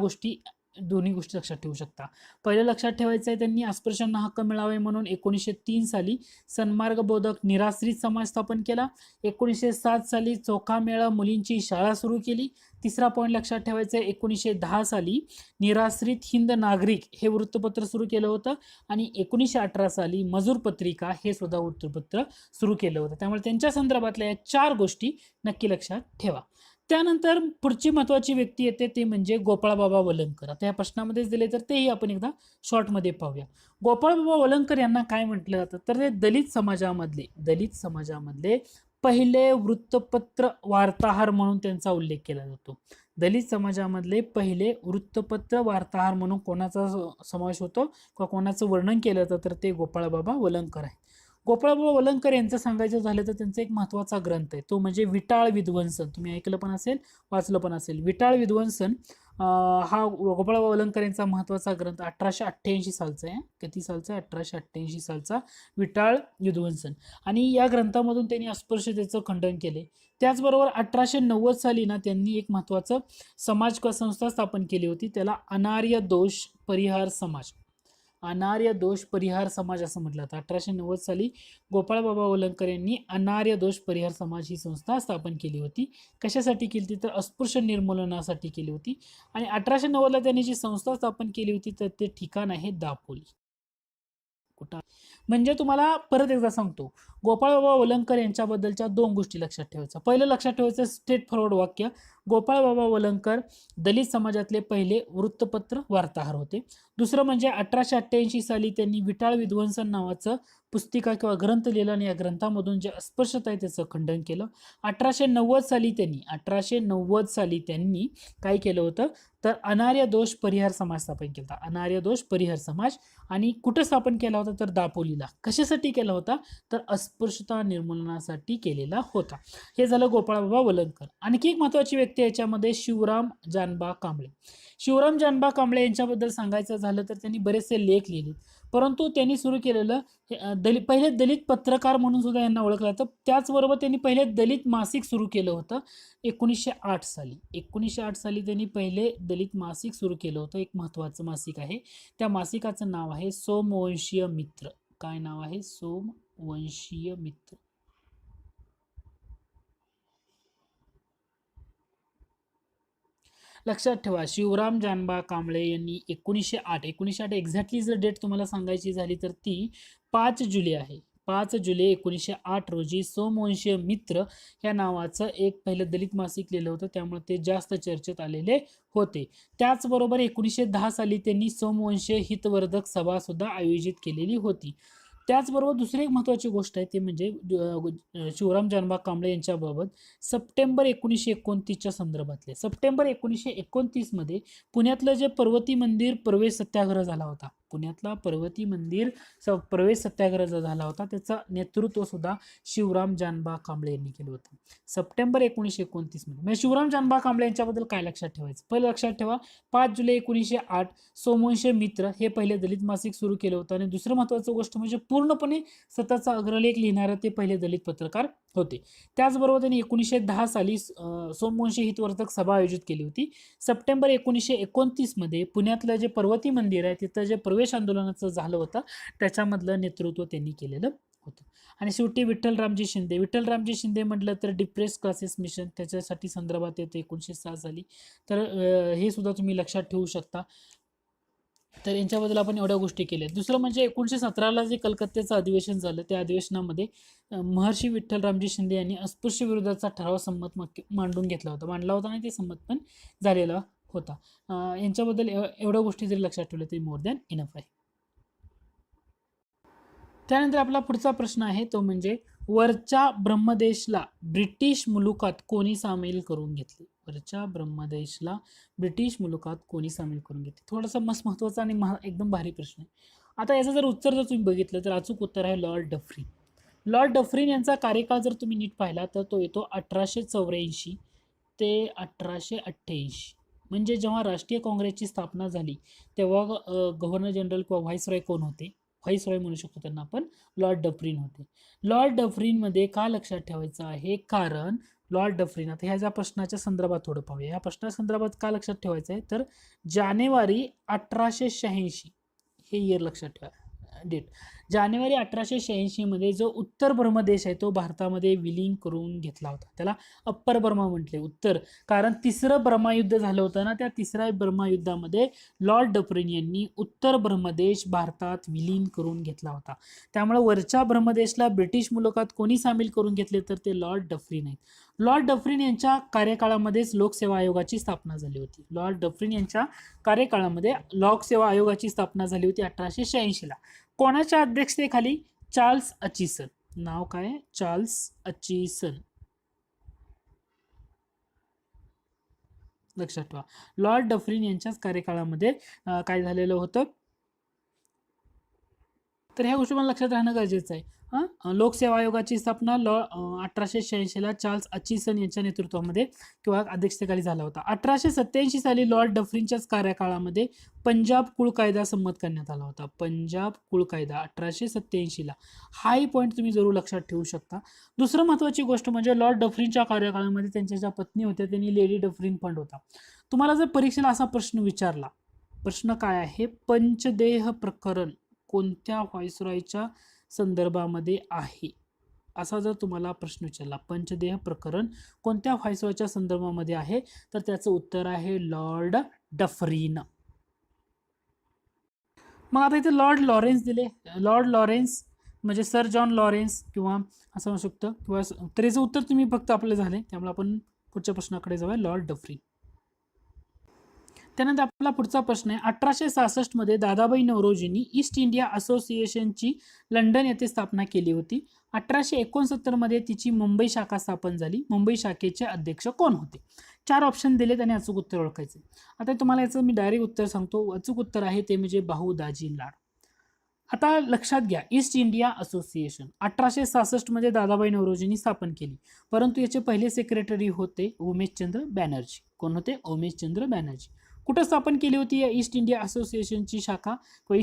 दोन्ही गोष्टी लक्षात ठेवू शकता. पहिलं लक्षात ठेवायचं आहे त्यांनी अस्पृश्यांना हक्क मिळावे म्हणून 1903 साली सन्मार्ग बोधक निराश्रित समाज स्थापन केला. 1907 साली चोखा मेळा मुलींची शाळा सुरू केली. तिसरा पॉईंट लक्षात ठेवायचा आहे 1910 साली निराश्रित हिंद नागरिक हे वृत्तपत्र सुरू केलं होतं आणि 1918 साली मजूर पत्रिका हे सुद्धा वृत्तपत्र सुरू केलं होतं. त्यामुळे त्यांच्या संदर्भातल्या या 4 गोष्टी नक्की लक्षात ठेवा. त्यानंतर पुढची महत्वाची व्यक्ती येते ते म्हणजे गोपाळबाबा वलंगकर. आता या प्रश्नामध्येच दिले तर तेही आपण एकदा शॉर्टमध्ये पाहूया. गोपाळबाबा वलंगकर यांना काय म्हटलं जातं तर ते दलित समाजामधले पहिले वृत्तपत्र वार्ताहर म्हणून त्यांचा उल्लेख केला जातो. दलित समाजामधले पहिले वृत्तपत्र वार्ताहर म्हणून कोणाचा समावेश होतो किंवा कोणाचं वर्णन केलं जातं तर ते गोपाळबाबा वलंगकर आहे. गोपाळबाबा वलंगकर यांचं सांगायचं झालं तर त्यांचा एक महत्त्वाचा ग्रंथ आहे तो म्हणजे विटाळ विध्वंसन. तुम्ही ऐकलं पण असेल, वाचलं पण असेल. विटाळ विध्वंसन हा गोपाळबाबा वलंगकर यांचा महत्त्वाचा ग्रंथ 1888 सालचा आहे. किती सालचा? 1888 सालचा विटाळ विध्वंसन. आणि या ग्रंथामधून त्यांनी अस्पृश्यतेचं खंडन केले. त्याचबरोबर 1890 साली ना त्यांनी एक महत्त्वाचं समाज संस्था स्थापन केली होती त्याला अनार्य दोष परिहार समाज. अनार्य दोष परिहार समाज असं म्हटलं जातं. 1890 साली गोपाळबाबा वलंगकर यांनी अनार्य दोष परिहार समाज ही संस्था स्थापन केली होती. कशासाठी केली होती तर अस्पृश्य निर्मूलनासाठी केली होती. आणि 1890 ला त्यांनी जी संस्था स्थापन केली होती तर ते ठिकाण आहे दापोली. कुठं म्हणजे तुम्हाला परत एकदा सांगतो, गोपाळबाबा वलंगकर यांच्याबद्दलच्या 2 गोष्टी लक्षात ठेवायच्या. पहिलं लक्षात ठेवायचं स्ट्रेट फॉरवर्ड वाक्य, गोपाळबाबा वलंगकर दलित समाजातले पहिले वृत्तपत्र वार्ताहर होते. दुसरं म्हणजे 1888 साली त्यांनी विटाळ विध्वंसन नावाचं पुस्तिका किंवा ग्रंथ लिहिला आणि या ग्रंथामधून जे अस्पृश्यता आहे त्याचं खंडन केलं. 1890 साली त्यांनी काय केलं होतं तर अनार्य दोष परिहार समाज स्थापन केला. अनार्य दोष परिहार समाज आणि कुठं स्थापन केला होता तर दापोलीला. कशासाठी केला होता तर अस्पृश्यता निर्मूलनासाठी केलेला होता. हे झालं गोपाळबाबा वलंगकर. आणखी एक महत्वाची व्यक्ती याच्यामध्ये शिवराम जानबा कांबळे. शिवराम जानबा कांबळे यांच्याबद्दल सांगायचं झालं तर त्यांनी बरेचसे लेख लिहिले, परंतु त्यांनी सुरू केलेलं पहिले दलित पत्रकार म्हणून सुद्धा यांना ओळखलं जातं. त्याचबरोबर त्यांनी पहिले दलित मासिक सुरू केलं होतं 1908 साली. 1908 साली त्यांनी पहिले दलित मासिक सुरू केलं होतं. एक महत्वाचं मासिक आहे. त्या मासिकाचं नाव आहे सोमवंशीय मित्र. काय नाव आहे? सोमवंशीय मित्र. लक्षात ठेवा, शिवराम जानबा कांबळे यांनी 1908 एक्झॅक्टली जर डेट तुम्हाला सांगायची झाली तर ती 5 जुलै आहे. 5 जुलै 1908 रोजी सोमवंशीय मित्र या नावाचं एक पहिलं दलित मासिक लिहिलं होतं, त्यामुळे ते जास्त चर्चेत आलेले होते. त्याचबरोबर 1910 साली त्यांनी सोमवंशीय हितवर्धक सभा सुद्धा आयोजित केलेली होती. त्याचबरोबर दुसरी एक महत्त्वाची गोष्ट आहे ते म्हणजे शिवराम जानबा कांबळे यांच्याबाबत सप्टेंबर 1929च्या संदर्भातले. सप्टेंबर 1929 मध्ये पुण्यातलं जे पर्वती मंदिर प्रवेश सत्याग्रह झाला होता, पुण्यातला पर्वती मंदिर प्रवेश सत्याग्रह जो झाला होता त्याचं नेतृत्व सुद्धा शिवराम जानबा कांबळे यांनी केलं होतं सप्टेंबर 1929 मध्ये. म्हणजे शिवराम जानबा कांबळे यांच्याबद्दल काय लक्षात ठेवायचं? पहिलं लक्षात ठेवा 5 जुलै 1908 सोमवंशीय मित्र हे पहिले दलित मासिक सुरू केलं होतं. आणि दुसरं महत्त्वाचं गोष्ट म्हणजे पूर्णपणे स्वतःचा अग्रलेख लिहिणारे ते पहिले दलित पत्रकार होते. त्याचबरोबर त्यांनी 1910 साली सोमवंशी हितवर्धक सभा आयोजित केली होती. सप्टेंबर 1929 मध्ये पुण्यातलं जे पर्वती मंदिर आहे तिथं जे प्रवेश आंदोलनाचं झालं होतं त्याच्यामधलं नेतृत्व त्यांनी केलेलं होतं. आणि शेवटी विठ्ठलरामजी शिंदे म्हटलं तर डिप्रेस क्लासेस मिशन त्याच्यासाठी संदर्भात येतं 1906 साली. तर हे सुद्धा तुम्ही लक्षात ठेवू शकता. तर यांच्याबद्दल आपण एवढ्या गोष्टी केल्या. दुसरं म्हणजे 1917ला जे कलकत्त्याचं अधिवेशन झालं, त्या अधिवेशनामध्ये महर्षी विठ्ठलरामजी शिंदे यांनी अस्पृश्य विरोधाचा ठराव मांडून घेतला होता, मांडला होता आणि ते संमत पण झालेला होता. यांच्याबद्दल एवढ्या गोष्टी जरी लक्षात ठेवल्या तरी मोर दॅन इनफ आहे. त्यानंतर आपला पुढचा प्रश्न आहे तो म्हणजे वरच्या ब्रह्मदेशला ब्रिटिश मुलुखात कोणी सामील करून घेतले? वरच्या ब्रह्मदेशला ब्रिटिश मुलुखात कोणी सामील करून घेतले? थोडासा मस्त महत्वाचा आणि एकदम भारी प्रश्न आहे. आता याचं जर उत्तर जर तुम्ही बघितलं तर अचूक उत्तर आहे लॉर्ड डफरीन. लॉर्ड डफरीन यांचा कार्यकाळ जर तुम्ही नीट पाहिला तर तो येतो 1884 ते 1888. म्हणजे जेव्हा राष्ट्रीय काँग्रेसची स्थापना झाली तेव्हा गव्हर्नर जनरल किंवा व्हाईसरॉय कोण होते? व्हाईसरॉय म्हणू शकतो त्यांना आपण, लॉर्ड डफरीन होते. लॉर्ड डफरीनमध्ये का लक्षात ठेवायचं आहे? कारण लॉर्ड डफरीन, आता ह्या ज्या प्रश्नाच्या संदर्भात थोडं पाहूया. या प्रश्नाच्या संदर्भात का लक्षात ठेवायचं आहे तर जानेवारी 1886 हे इयर लक्षात ठेवा, डेट. जानेवारी 1886 मध्ये जो उत्तर ब्रह्मदेश आहे तो भारतामध्ये विलीन करून घेतला होता. त्याला अप्पर बर्मा म्हटले, उत्तर. कारण तिसरं ब्रह्मयुद्ध झालं होतं ना, त्या तिसऱ्या ब्रह्मयुद्धामध्ये लॉर्ड डफरीन यांनी उत्तर ब्रह्मदेश भारतात विलीन करून घेतला होता. त्यामुळे वरच्या ब्रह्मदेशला ब्रिटिश मुलुखात कोणी सामील करून घेतले तर ते लॉर्ड डफरीन आहेत. लॉर्ड डफरीन यांच्या कार्यकाळामध्येच लोकसेवा आयोगाची स्थापना झाली होती. लॉर्ड डफरीन यांच्या कार्यकाळामध्ये लोकसेवा आयोगाची स्थापना झाली होती 1886ला. कोणाच्या अध्यक्षतेखाली? चार्ल्स अचिसन. नाव काय? चार्ल्स अचिसन. लक्षात ठेवा. लॉर्ड डफरीन यांच्याच कार्यकाळामध्ये काय झालेलं होतं, तर ह्या गोष्टी मला लक्षात राहणं गरजेचं आहे. लोकसेवा आयोगाची स्थापना 1886ला चार्ल्स अचिसन यांच्या नेतृत्वामध्ये किंवा अध्यक्षतेखाली झाला होता. 1887 साली लॉर्ड डफरीनच्याच कार्यकाळामध्ये पंजाब कुळ कायदा संमत करण्यात आला होता. पंजाब कुळ कायदा 1887ला. हाही पॉईंट तुम्ही जरूर लक्षात ठेवू शकता. दुसरं महत्त्वाची गोष्ट म्हणजे लॉर्ड डफरीनच्या कार्यकाळामध्ये त्यांच्या ज्या पत्नी होत्या त्यांनी लेडी डफरीन फंड होता. तुम्हाला जर परीक्षेला असा प्रश्न विचारला, प्रश्न काय आहे? पंचदेह प्रकरण कोणत्या व्हाईसरॉयच्या संदर्भामध्ये आहे, असा जर तुम्हाला प्रश्न विचारला, पंचदेह प्रकरण कोणत्या व्हाईसरॉयच्या संदर्भामध्ये आहे, तर त्याचं उत्तर आहे लॉर्ड डफरीन. मग आता इथे लॉर्ड लॉरेन्स दिले. लॉर्ड लॉरेन्स म्हणजे सर जॉन लॉरेन्स किंवा असं म्हणू शकतो, किंवा तर याचं उत्तर तुम्ही फक्त आपलं झाले. त्यामुळे आपण पुढच्या प्रश्नाकडे जाऊया, लॉर्ड डफरीन. त्यानंतर आपला पुढचा प्रश्न आहे, 1866 मध्ये दादाबाई नौरोजींनी ईस्ट इंडिया असोसिएशनची लंडन येथे स्थापना केली होती. 1869 मध्ये तिची मुंबई शाखा स्थापन झाली. मुंबई शाखेचे अध्यक्ष कोण होते? 4 ऑप्शन दिलेत आणि अचूक उत्तर ओळखायचे. आता तुम्हाला याचं मी डायरेक्ट उत्तर सांगतो. अचूक उत्तर आहे ते म्हणजे भाऊ दाजी लाड. आता लक्षात घ्या, ईस्ट इंडिया असोसिएशन 1866 मध्ये दादाबाई नौरोजींनी स्थापन केली, परंतु याचे पहिले सेक्रेटरी होते उमेशचंद्र बॅनर्जी. कोण होते? उमेशचंद्र बॅनर्जी. कुठं स्थापन केली होती या ईस्ट इंडिया असोसिएशनची शाखा किंवा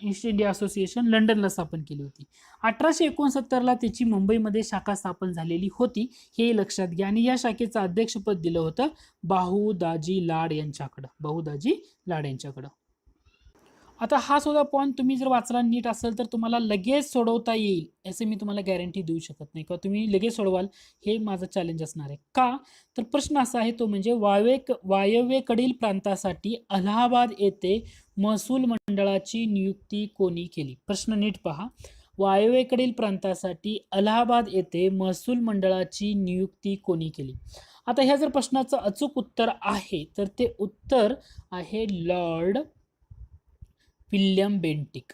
ईस्ट इंडिया असोसिएशन? लंडनला स्थापन केली होती. 1869ला त्याची मुंबईमध्ये शाखा स्थापन झालेली होती, हे लक्षात घ्या. आणि या शाखेचं अध्यक्षपद दिलं होतं भाऊ दाजी लाड यांच्याकडं. भाऊ दाजी लाड यांच्याकडं. आता हा सुद्धा पॉईंट तुम्ही जर वाचला नीट असेल तर तुम्हाला लगेच सोडवता येईल असे मी तुम्हाला गॅरंटी देऊ शकत नाही, किंवा तुम्ही लगेच सोडवाल हे माझं चॅलेंज असणार आहे. का? तर प्रश्न असा आहे तो म्हणजे वायव्येकडील प्रांतासाठी अलाहाबाद येथे महसूल मंडळाची नियुक्ती कोणी केली? प्रश्न नीट पहा. वायव्येकडील प्रांतासाठी अलाहाबाद येथे महसूल मंडळाची नियुक्ती कोणी केली? आता ह्या जर प्रश्नाचं अचूक उत्तर आहे तर ते उत्तर आहे लॉर्ड विल्यम बेंटिक.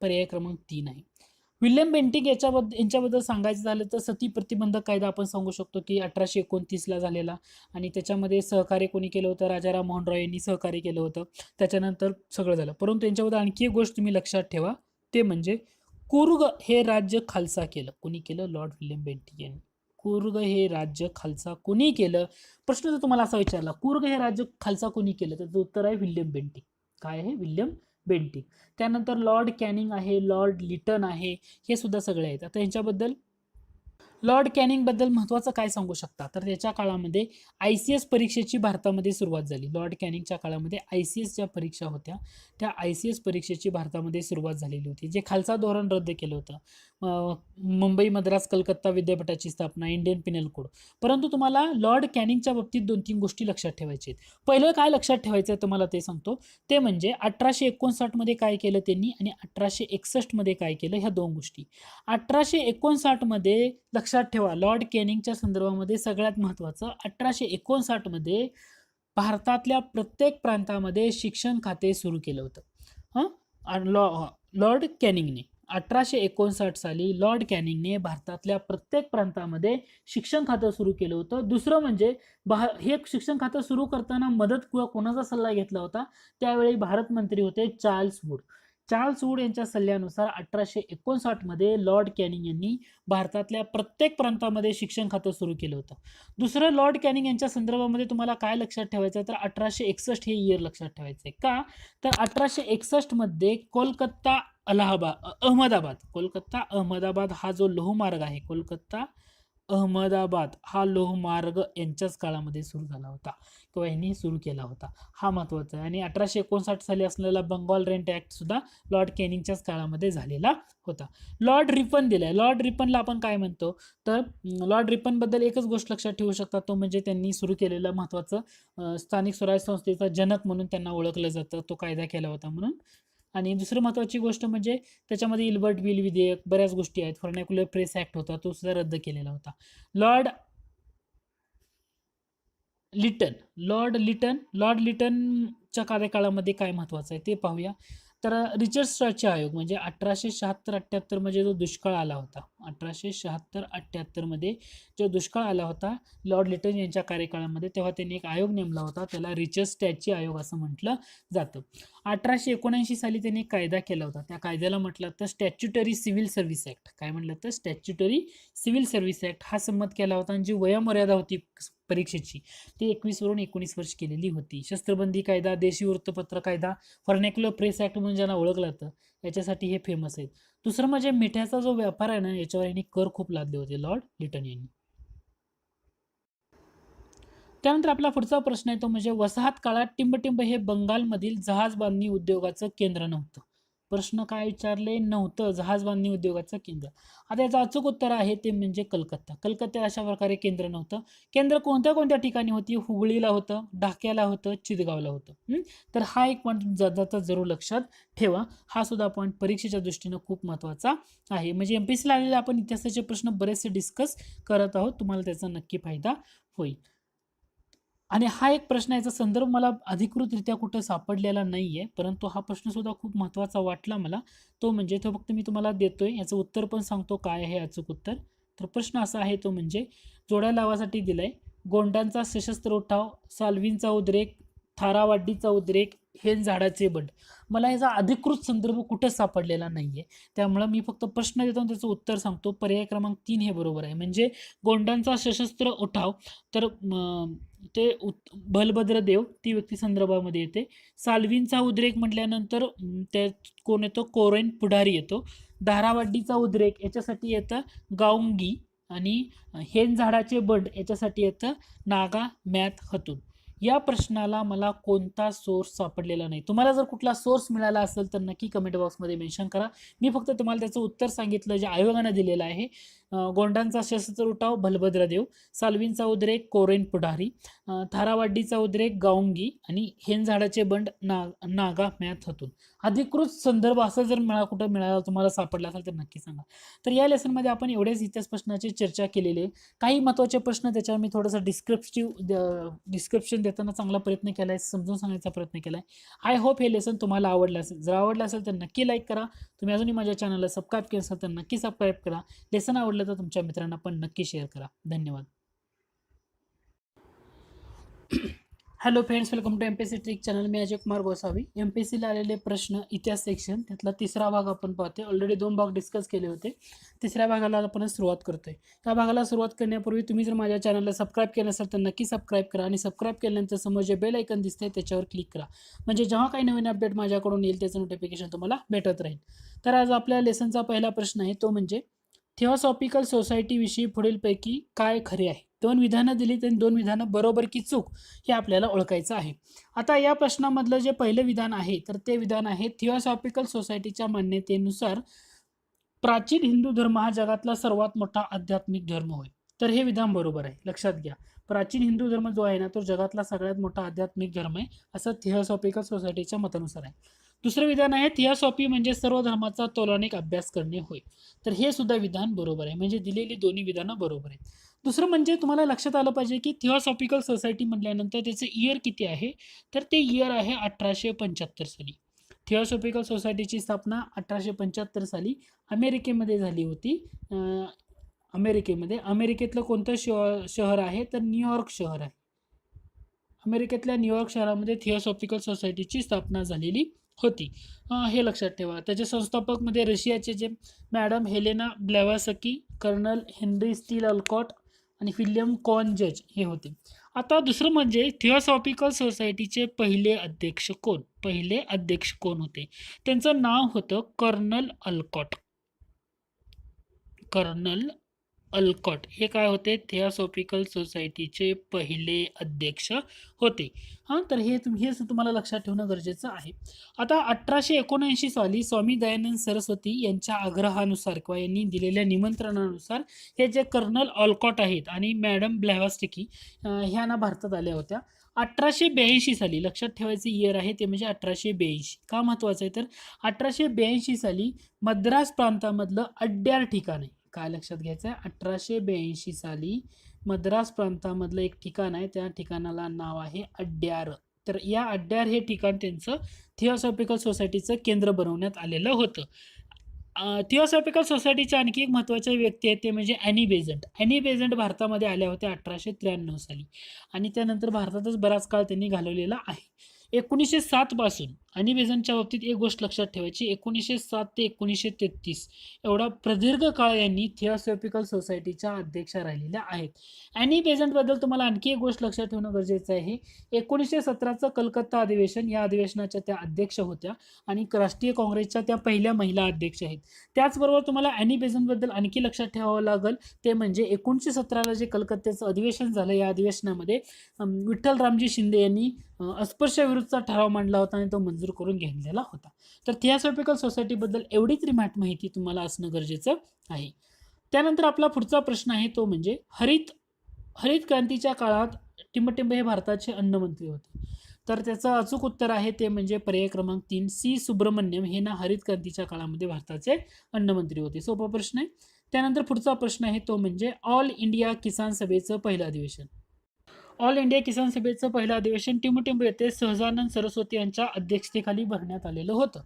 पर्याय क्रमांक 3 आहे. विल्यम बेंटिक यांच्याबद्दल सांगायचं झालं तर सती प्रतिबंधक कायदा आपण सांगू शकतो की 1829ला झालेला, आणि त्याच्यामध्ये सहकार्य कोणी केलं होतं? राजाराम मोहन रॉय यांनी सहकार्य केलं होतं. त्याच्यानंतर सगळं झालं. परंतु यांच्याबद्दल आणखी एक गोष्ट तुम्ही लक्षात ठेवा, ते म्हणजे कुर्ग हे राज्य खालसा केलं. कोणी केलं? लॉर्ड विल्यम बेंटिक यांनी. कुर्ग हे राज्य खालसा कोणी केलं? प्रश्न जर तुम्हाला असा विचारला कुर्ग हे राज्य खालसा कोणी केलं, तर उत्तर आहे विल्यम बेंटिक. काय आहे? William Bentinck. त्यानंतर लॉर्ड कॅनिंग आहे, लॉर्ड लिटन आहे, हे सुद्धा सगळे आहेत. आता यांच्याबद्दल लॉर्ड कॅनिंग बद्दल महत्त्वाचं काय सांगू शकता, तर त्याच्या काळामध्ये ICS परीक्षेची भारतामध्ये सुरुवात झाली. लॉर्ड कॅनिंगच्या काळामध्ये ICS ज्या परीक्षा होत्या त्या ICS परीक्षेची भारतामध्ये सुरुवात झालेली होती. जे खालचा धोरण रद्द केलं होतं. मुंबई, मद्रास, कलकत्ता विद्यापीठाची स्थापना, इंडियन पिनल कोड. परंतु तुम्हाला लॉर्ड कॅनिंगच्या बाबतीत 2-3 गोष्टी लक्षात ठेवायच्या आहेत. पहिलं काय लक्षात ठेवायचं आहे तुम्हाला ते सांगतो. ते म्हणजे 1859 मध्ये काय केलं त्यांनी आणि 1861 मध्ये काय केलं, ह्या 2 गोष्टी. 1859 मध्ये लक्षात ठेवा, लॉर्ड कॅनिंगच्या संदर्भामध्ये सगळ्यात महत्त्वाचं, 1859 मध्ये भारतातल्या प्रत्येक प्रांतामध्ये शिक्षण खाते सुरू केलं होतं. लॉर्ड कॅनिंगने 1859 साली लॉर्ड कॅनिंगने भारतातल्या प्रत्येक प्रांतामध्ये शिक्षण खातं सुरू केलं होतं. दुसरं म्हणजे हे शिक्षण खातं सुरू करताना मदत किंवा कोणाचा सल्ला घेतला होता, त्यावेळी भारत मंत्री होते चार्ल्स वूड. चार्ल्स वूड यांच्या सल्ल्यानुसार 1859 मध्ये लॉर्ड कॅनिंग यांनी भारतातल्या प्रत्येक प्रांतामध्ये शिक्षण खातं सुरू केलं होतं. दुसरं, लॉर्ड कॅनिंग यांच्या संदर्भामध्ये तुम्हाला काय लक्षात ठेवायचं, तर 1861 हे इयर लक्षात ठेवायचं आहे. का, तर 1861 मध्ये कोलकाता अहमदाबाद हा जो लोहमार्ग आहे, कोलकाता अहमदाबाद हा लोहमार्ग यांच्याच काळामध्ये सुरू झाला होता किंवा यांनी सुरू केला होता. हा महत्त्वाचा आहे. आणि 1859 साली असलेला बंगाल रेंट ऍक्ट सुद्धा लॉर्ड कॅनिंगच्याच काळामध्ये झालेला होता. लॉर्ड रिपन दिलाय. लॉर्ड रिपनला आपण काय म्हणतो, तर लॉर्ड रिपन बद्दल एकच गोष्ट लक्षात ठेवू शकता, तो म्हणजे त्यांनी सुरू केलेलं महत्त्वाचं स्थानिक स्वराज्य संस्थेचा जनक म्हणून त्यांना ओळखलं जातं. तो कायदा केला होता म्हणून. आणि दुसरी महत्त्वाची गोष्ट म्हणजे त्याच्यामध्ये इल्बर्ट बिल विधेयक, बऱ्याच गोष्टी आहेत. व्हर्नॅक्युलर प्रेस ऍक्ट होता, तो सुद्धा रद्द केलेला होता. लॉर्ड लिटनच्या कार्यकाळामध्ये काय महत्त्वाचं आहे ते पाहूया. तर रिचर्ड स्ट्रॅची आयोग म्हणजे 1876-78 मध्ये जो दुष्काळ आला होता, 1876-78 मध्ये जो दुष्काळ आला होता लॉर्ड लिटन यांच्या कार्यकाळामध्ये, तेव्हा त्यांनी एक आयोग नेमला होता, त्याला रिचर्ड स्ट्रॅची आयोग असं म्हटलं जातं. 1879 साली त्यांनी एक कायदा केला होता. त्या कायद्याला म्हटलं तर स्टॅच्युटरी सिव्हिल सर्व्हिस ऍक्ट. काय म्हटलं तर स्टॅच्युटरी सिव्हिल सर्व्हिस ऍक्ट हा संमत केला होता. आणि जी वयोमर्यादा होती परीक्षेची ती 21 वरून 19 वर्ष केलेली होती. शस्त्रबंदी कायदा, देशी वृत्तपत्र कायदा, व्हर्नॅक्युलर प्रेस ऍक्ट म्हणून ज्यांना ओळखलं जातं याच्यासाठी हे फेमस आहेत. दुसरं म्हणजे मिठ्याचा जो व्यापार आहे ना, याच्यावर यांनी कर खूप लादले होते लॉर्ड लिटन यांनी. त्यानंतर आपला पुढचा प्रश्न आहे तो म्हणजे वसाहत काळात टिंबटिंब हे बंगालमधील जहाज बांधणी उद्योगाचं केंद्र नव्हतं. प्रश्न काय विचारले, नव्हतं जहाज बांधणी उद्योगाचं केंद्र. आता याचं अचूक उत्तर आहे ते म्हणजे कलकत्ता. कलकत्ता अशा प्रकारे केंद्र नव्हतं. केंद्र कोणत्या कोणत्या ठिकाणी होती, हुगळीला होतं, ढाक्याला होतं, चितगावला होतं. तर हा एक पॉईंट जाता जरूर लक्षात ठेवा. हा सुद्धा पॉईंट परीक्षेच्या दृष्टीनं खूप महत्त्वाचा आहे. म्हणजे MPSCला आलेले आपण इतिहासाचे प्रश्न बरेचसे डिस्कस करत आहोत, तुम्हाला त्याचा नक्की फायदा होईल. आणि हा एक प्रश्न, याचा संदर्भ मला अधिकृतरित्या कुठं सापडलेला नाहीये, परंतु हा प्रश्न सुद्धा खूप महत्त्वाचा वाटला मला. तो म्हणजे तो फक्त मी तुम्हाला देतोय, याचं उत्तर पण सांगतो काय आहे अचूक उत्तर. तर प्रश्न असा आहे तो म्हणजे जोड्या लावासाठी दिलाय, गोंडांचा सशस्त्र उठाव, साल्वींचा उद्रेक, थारावाडीचा उद्रेक, हे झाडाचे बंड. मला याचा अधिकृत संदर्भ कुठंच सापडलेला नाहीये, त्यामुळे मी फक्त प्रश्न देतो आणि त्याचं उत्तर सांगतो. पर्याय क्रमांक 3 हे बरोबर आहे. म्हणजे गोंडांचा सशस्त्र उठाव, तर ते बलभद्रदेव ती व्यक्ती संदर्भामध्ये येते. साल्वींचा उद्रेक म्हटल्यानंतर त्या कोण येतो, कोरेन पुढारी येतो. धारावाडीचा उद्रेक याच्यासाठी येतं गावंगी. आणि हेन झाडाचे बंड याच्यासाठी येतं नागा मॅथ हतून. या प्रश्नाला मला कोणता सोर्स सापडलेला नाही. तुम्हाला जर कुठला सोर्स मिळाला असेल तर नक्की कमेंट बॉक्समध्ये मेन्शन करा. मी फक्त तुम्हाला त्याचं उत्तर सांगितलं जे आयोगानं दिलेलं आहे. गोंडांचा सशस्त्र उठाव बलभद्रदेव, साल्वींचा उद्रेक कोरेन पुढारी, थारावाडीचा उद्रेक गावंगी आणि हेन झाडाचे बंड नागा मॅथ हतून. अधिकृत संदर्भ असं जर कुठं मिळाला, तुम्हाला सापडला असेल तर नक्की सांगा. तर या लेसनमध्ये आपण एवढेच इतिहास प्रश्नाची चर्चा केलेली आहे. काही महत्त्वाचे प्रश्न त्याच्यावर मी थोडंसं डिस्क्रिप्शन देताना चांगला प्रयत्न केला आहे, समजून सांगण्याचा प्रयत्न केला आहे. आय होप हे लेसन तुम्हाला आवडलं असेल. जर आवडलं असेल तर नक्की लाईक करा. तुम्ही अजूनही माझ्या चॅनलला सबस्क्राईब केलं असेल तर नक्की सबस्क्राईब करा. लेसन आवडलं तर तुमच्या मित्रांना पण नक्की शेअर करा. धन्यवाद. Hello friends, welcome to MPSC trick channel. मी अजय कुमार गोसावी. MPSCला आलेले प्रश्न इतिहास सेक्शन त्यातला तिसरा भाग आपण पाहतोय. ऑलरेडी 2 भाग डिस्कस केले होते. तिसऱ्या भागाला आपण सुरुवात करतोय. त्या भागाला सुरुवात करण्यापूर्वी तुम्ही जर माझ्या चॅनलला सबस्क्राईब केलं असेल तर नक्की सबस्क्राईब करा. आणि सबस्क्राईब केल्यानंतर समोर जे बेल आयकन दिसते त्याच्यावर क्लिक करा, म्हणजे जेव्हा काही नवीन अपडेट माझ्याकडून येईल त्याचं नोटिफिकेशन तुम्हाला भेटत राहील. तर आज आपल्या लेसनचा पहिला प्रश्न आहे तो म्हणजे थिओसॉफिकल सोसायटीविषयी पुढीलपैकी काय खरे आहे? 2 विधानं दिली, आणि 2 विधानं बरोबर की चूक हे आपल्याला ओळखायचं आहे. आता या प्रश्नामधलं जे पहिलं विधान आहे, तर ते विधान आहे थिओसॉफिकल सोसायटीच्या मान्यतेनुसार प्राचीन हिंदू धर्म हा जगातला सर्वात मोठा आध्यात्मिक धर्म होय. तर हे विधान बरोबर आहे, लक्षात घ्या. प्राचीन हिंदू धर्म जो आहे ना, तो जगातला सगळ्यात मोठा आध्यात्मिक धर्म आहे, असं थिओसॉफिकल सोसायटीच्या मतानुसार आहे. दुसरं विधान आहे थिओसॉफी म्हणजे सर्व धर्माचा तौलनिक अभ्यास करणे होय. तर हे सुद्धा विधान बरोबर आहे, म्हणजे दिलेली दोन्ही विधानं बरोबर आहेत. दुसरं म्हणजे तुम्हाला लक्षात आलं पाहिजे की थिओसॉफिकल सोसायटी म्हटल्यानंतर त्याचं इयर किती आहे, तर ते इयर आहे 1875 साली. थिओसॉफिकल सोसायटीची स्थापना 1875 साली अमेरिकेमध्ये झाली होती. अमेरिकेतलं कोणतं शहर आहे, तर न्यूयॉर्क शहर आहे. अमेरिकेतल्या न्यूयॉर्क शहरामध्ये थिओसॉफिकल सोसायटीची स्थापना झालेली होती. हे लक्षात ठेवा. त्याचे संस्थापक मध्ये रशियाचे जे madam Helena Blavatsky, colonel Henry Steel Olcott आणि विल्यम कॉन जज हे होते. आता दुसरं म्हणजे थिओसॉफिकल सोसायटीचे पहिले अध्यक्ष कोण होते? त्यांचं नाव होतं कर्नल अल्कॉट. हे काय होते? थिओसॉफिकल सोसायटीचे पहिले अध्यक्ष होते. तर हे तुम्हाला लक्षात ठेवणं गरजेचं आहे. आता 1879 साली स्वामी दयानंद सरस्वती यांच्या आग्रहानुसार किंवा यांनी दिलेल्या निमंत्रणानुसार हे जे कर्नल ऑलकॉट आहेत आणि मॅडम ब्लॅव्हात्स्की ह्यांना भारतात आल्या होत्या. 1882 साली, लक्षात ठेवायचं इयर आहे ते म्हणजे 1882. का महत्वाचं आहे, तर 1882 साली मद्रास प्रांतामधलं अड्यार ठिकाण आहे. काय लक्षात घ्यायचं आहे? 1882 साली मद्रास प्रांतामधलं एक ठिकाण आहे, त्या ठिकाणाला नाव आहे अड्यार. तर या अड्यार हे ठिकाण त्यांचं थिओसॉफिकल सोसायटीचं केंद्र बनवण्यात आलेलं होतं. थिओसॉफिकल सोसायटीच्या आणखी एक महत्त्वाच्या व्यक्ती आहेत, ते म्हणजे ॲनी बेझंट. ॲनी बेझंट भारतामध्ये आल्या होत्या 1893 साली आणि त्यानंतर भारतातच बराच काळ त्यांनी घालवलेला आहे. 1907 पासून ॲनी बेझंटच्या बाबतीत एक गोष्ट लक्षात ठेवायची, 1907 ते 1933 एवढा प्रदीर्घ काळ यांनी थिओसॉफिकल सोसायटीच्या अध्यक्षा राहिलेल्या आहेत. ॲनी बेझंटबद्दल तुम्हाला आणखी एक गोष्ट लक्षात ठेवणं गरजेचं आहे. 1917चं कलकत्ता अधिवेशन, या अधिवेशनाच्या त्या अध्यक्ष होत्या आणि राष्ट्रीय काँग्रेसच्या त्या पहिल्या महिला अध्यक्ष आहेत. त्याचबरोबर तुम्हाला ॲनी बेझंटबद्दल आणखी लक्षात ठेवावं लागेल, ते म्हणजे 1917ला जे कलकत्त्याचं अधिवेशन झालं, या अधिवेशनामध्ये विठ्ठल रामजी शिंदे यांनी अस्पृश्याविरुद्धचा ठराव मांडला होता आणि तो मंजूर करून घेतलेला होता. तर थिओसॉफिकल सोसायटीबद्दल एवढी तरी माहिती तुम्हाला असणं गरजेचं आहे. त्यानंतर आपला पुढचा प्रश्न आहे तो म्हणजे हरित क्रांतीच्या काळात टिंबटिंब हे भारताचे अन्नमंत्री होते. तर त्याचं अचूक उत्तर आहे ते म्हणजे पर्याय क्रमांक 3 सी सुब्रमण्यम हे ना हरित क्रांतीच्या काळामध्ये भारताचे अन्नमंत्री होते. सोपा प्रश्न आहे. त्यानंतर पुढचा प्रश्न आहे तो म्हणजे ऑल इंडिया किसान सभेचं पहिलं अधिवेशन. ऑल इंडिया किसान सभेचं पहिलं अधिवेशन टिंबटिंब येथे सहजानंद सरस्वती यांच्या अध्यक्षतेखाली भरण्यात आलेलं होतं.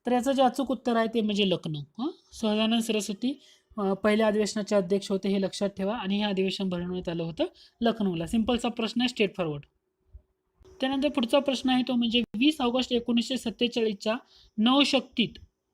तर याचं जे अचूक उत्तर आहे ते म्हणजे लखनौ. सहजानंद सरस्वती पहिल्या अधिवेशनाचे अध्यक्ष होते, हे लक्षात ठेवा. आणि हे अधिवेशन भरवण्यात आलं होतं लखनौला. सिंपलचा प्रश्न आहे, स्ट्रेट फॉरवर्ड. त्यानंतर पुढचा प्रश्न आहे तो म्हणजे 20 ऑगस्ट 1947च्या नवशक्ती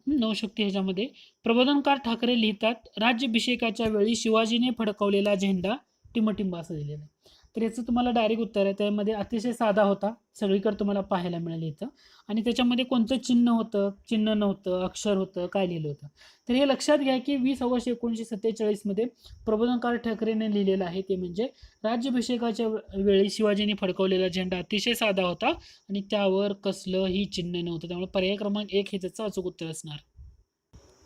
ह्याच्यामध्ये प्रबोधनकार ठाकरे लिहितात, राज्याभिषेकाच्या वेळी शिवाजीने फडकवलेला झेंडा टिंबटिंब असं दिलेलं आहे. तर याचं तुम्हाला डायरेक्ट उत्तर आहे, त्यामध्ये अतिशय साधा होता, सगळीकडे तुम्हाला पाहायला मिळेल इथं. आणि त्याच्यामध्ये कोणतं चिन्ह होतं, चिन्ह नव्हतं, अक्षर होतं, काय लिहिलं होतं. तर हे लक्षात घ्या की 20 ऑगस्ट 1947 मध्ये प्रबोधनकार ठाकरेने लिहिलेलं आहे ते म्हणजे राज्याभिषेकाच्या वेळी शिवाजींनी फडकवलेला झेंडा अतिशय साधा होता आणि त्यावर कसलंही चिन्ह नव्हतं. त्यामुळे पर्याय क्रमांक 1 हे त्याचं अचूक उत्तर असणार.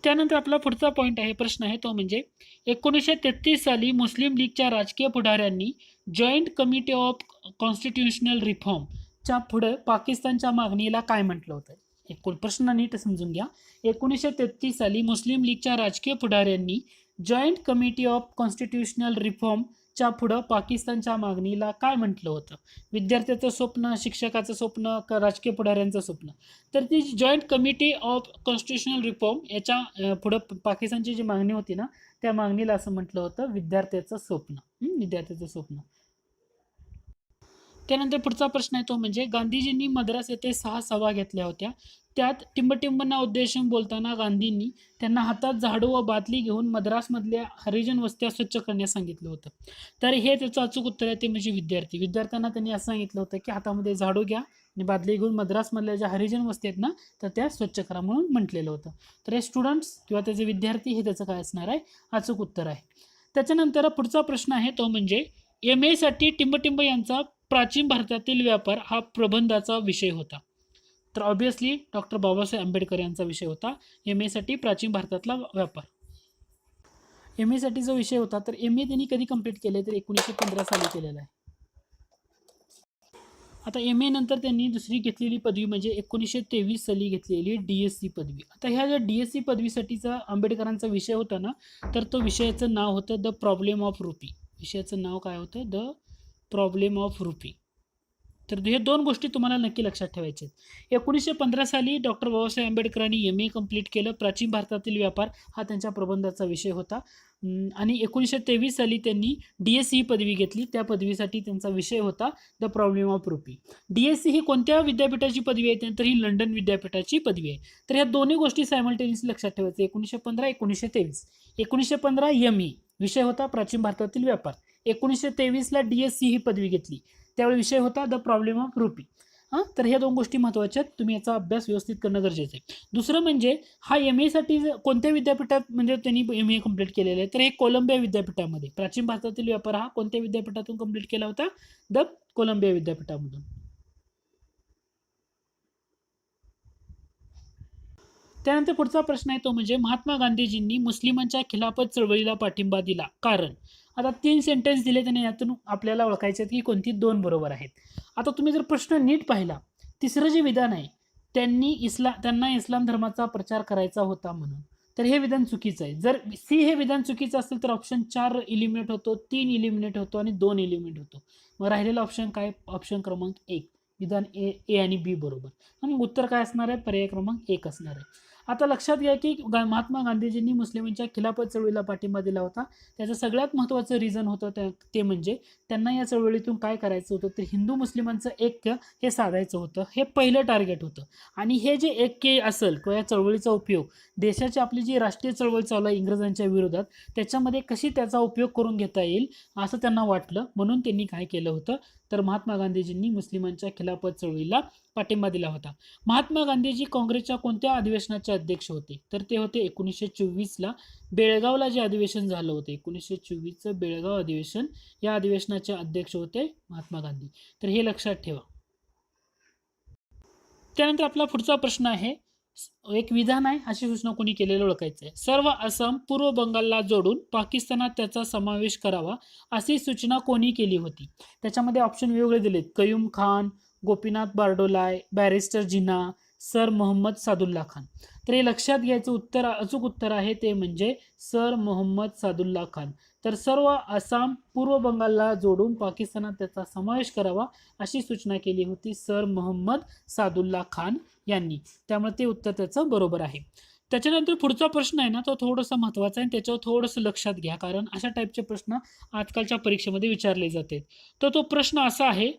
त्यानंतर आपला पुढचा पॉईंट आहे, प्रश्न आहे तो म्हणजे 1933 साली मुस्लिम लीगच्या राजकीय पुढाऱ्यांनी जॉईंट कमिटी ऑफ कॉन्स्टिट्यूशनल रिफॉर्मच्या पुढे पाकिस्तानच्या मागणीला काय म्हटलं होतं? एकूण प्रश्न नीट समजून घ्या. 1933 साली मुस्लिम लीगच्या राजकीय पुढाऱ्यांनी जॉईंट कमिटी ऑफ कॉन्स्टिट्यूशनल रिफॉर्मच्या पुढं पाकिस्तानच्या मागणीला काय म्हटलं होतं? विद्यार्थ्याचं स्वप्न, शिक्षकाचं स्वप्न, का राजकीय पुढाऱ्यांचं स्वप्न? तर ती joint committee of constitutional reform याच्या पुढं पाकिस्तानची जी मागणी होती ना, त्या मागणीला असं म्हटलं होतं विद्यार्थ्याचं स्वप्न. विद्यार्थ्याचं स्वप्न. त्यानंतर पुढचा प्रश्न आहे तो म्हणजे गांधीजींनी मद्रास येथे 6 सभा घेतल्या होत्या. त्यात टिंबटिंबांना उद्देशून बोलताना गांधींनी त्यांना हातात झाडू व बादली घेऊन मद्रासमधल्या हरिजन वस्त्या स्वच्छ करण्यास सांगितलं होतं. तर हे त्याचं अचूक उत्तर आहे ते म्हणजे विद्यार्थ्यांना त्यांनी असं सांगितलं होतं की हातामध्ये झाडू घ्या आणि बादली घेऊन मद्रासमधल्या ज्या हरिजन वस्ती आहेत ना तर त्या स्वच्छ करा म्हणून म्हटलेलं होतं. तर हे स्टुडंट्स किंवा त्याचे विद्यार्थी हे त्याचं काय असणार आहे, अचूक उत्तर आहे. त्याच्यानंतर पुढचा प्रश्न आहे तो म्हणजे MA साठी टिंबटिंब यांचा प्राचीन भारतातील व्यापार हा प्रबंधाचा विषय होता. तर ऑब्विसली डॉक्टर बाबासाहेब आंबेडकर यांचा विषय होता MA साठी प्राचीन भारतातला व्यापार. MA साठी जो विषय होता तर MA त्यांनी कधी कंप्लीट केले तर 1915 साली केलेला आहे. आता MA नंतर त्यांनी दुसरी घेतलेली पदवी म्हणजे 1923 साली घेतलेली DSc पदवी. आता ह्या ज्या DSc पदवीसाठीचा आंबेडकरांचा विषय होता ना तर तो विषयाचं नाव होतं द प्रॉब्लेम ऑफ रुपी. विषयाचं नाव काय होतं, द प्रॉब्लेम ऑफ रुपी. तर हे दोन गोष्टी तुम्हाला नक्की लक्षात ठेवायच्या आहेत. 1915 साली डॉक्टर बाबासाहेब आंबेडकरांनी MA कंप्लीट केलं. प्राचीन भारतातील व्यापार हा त्यांच्या प्रबंधाचा विषय होता. आणि 1923 साली त्यांनी DSc ही पदवी घेतली. त्या पदवीसाठी त्यांचा विषय होता the problem of rupee. DSc ही कोणत्या विद्यापीठाची पदवी आहे तर ही लंडन विद्यापीठाची पदवी आहे. तर ह्या दोन्ही गोष्टी सायमल्टेनियसली लक्षात ठेवायचं. 1915 1923. 1915 MA विषय होता प्राचीन भारतातील व्यापार. 1923ला DSc ही पदवी घेतली. त्यावेळी विषय होता द प्रॉब्लेम ऑफ रुपी. तर ह्या दोन गोष्टी महत्त्वाच्या आहेत. तुम्ही याचा अभ्यास व्यवस्थित करणं गरजेचं आहे. दुसरं म्हणजे हा MA साठी कोणत्या विद्यापीठात म्हणजे त्यांनी MA कंप्लीट केलेलं आहे तर हे कोलंबिया विद्यापीठामध्ये. प्राचीन भारतातील व्यापार हा कोणत्या विद्यापीठातून कंप्लीट केला होता, द कोलंबिया विद्यापीठामधून. त्यानंतर पुढचा प्रश्न आहे तो म्हणजे महात्मा गांधीजींनी मुस्लिमांच्या खिलाफत चळवळीला पाठिंबा दिला कारण. आता 3 सेंटेन्स दिले आणि यातून आपल्याला ओळखायचे आहेत की कोणती 2 बरोबर आहेत. आता तुम्ही जर प्रश्न नीट पाहिला, तिसरं जे विधान आहे त्यांना इस्लाम धर्माचा प्रचार करायचा होता म्हणून, तर हे विधान चुकीचं आहे. जर सी हे विधान चुकीचं असेल तर ऑप्शन 4 इलिमिनेट होतो, 3 इलिमिनेट होतो आणि 2 इलिमिनेट होतो. मग राहिलेला ऑप्शन काय, ऑप्शन क्रमांक 1 विधान ए आणि बी बरोबर. आणि उत्तर काय असणार आहे, पर्याय क्रमांक 1 असणार आहे. आता लक्षात घ्या की महात्मा गांधीजींनी मुस्लिमांच्या खिलाफत चळवळीला पाठिंबा दिला होता. त्याचं सगळ्यात महत्त्वाचं रिझन होतं ते म्हणजे त्यांना या चळवळीतून काय करायचं होतं तर हिंदू मुस्लिमांचं ऐक्य हे साधायचं होतं. हे पहिलं टार्गेट होतं. आणि हे जे ऐक्य असेल किंवा या चळवळीचा उपयोग देशाची आपली जी राष्ट्रीय चळवळ चालू आहे इंग्रजांच्या विरोधात त्याच्यामध्ये कशी त्याचा उपयोग करून घेता येईल असं त्यांना वाटलं. म्हणून त्यांनी काय केलं होतं तर महात्मा गांधीजींनी मुस्लिमांच्या खिलाफत चळवळीला पाठिंबा दिला होता. महात्मा गांधीजी काँग्रेसच्या कोणत्या अधिवेशनाचे अध्यक्ष होते तर ते होते 1924ला बेळगावला जे अधिवेशन झालं होतं 1924चं बेळगाव अधिवेशन, या अधिवेशनाचे अध्यक्ष होते महात्मा गांधी. तर हे लक्षात ठेवा. त्यानंतर आपला पुढचा प्रश्न आहे, एक विधान आहे अशी सूचना कोणी केलेलं ओळखायचं आहे. सर्व आसाम पूर्व बंगालला जोडून पाकिस्तानात त्याचा समावेश करावा अशी सूचना कोणी केली होती. त्याच्यामध्ये ऑप्शन वेगवेगळे दिलेत, कयूम खान, गोपीनाथ बारडोलाय, बॅरिस्टर जिना, सर मोहम्मद सादुल्ला खान. तर हे लक्षात घ्यायचं उत्तर, अचूक उत्तर आहे ते म्हणजे सर मोहम्मद सादुल्ला खान. तर सर्व आसाम पूर्व बंगालला जोडून पाकिस्तानात त्याचा समावेश करावा अशी सूचना केली होती सर मोहम्मद सादुल्ला खान यांनी. त्यामुळे ते उत्तर त्याचं बरोबर आहे. त्याच्यानंतर पुढचा प्रश्न आहे ना तो थोडासा महत्त्वाचा आहे, त्याच्यावर थोडंसं लक्षात घ्या कारण अशा टाईपचे प्रश्न आजकालच्या परीक्षेमध्ये विचारले जाते. तर तो प्रश्न असा आहे,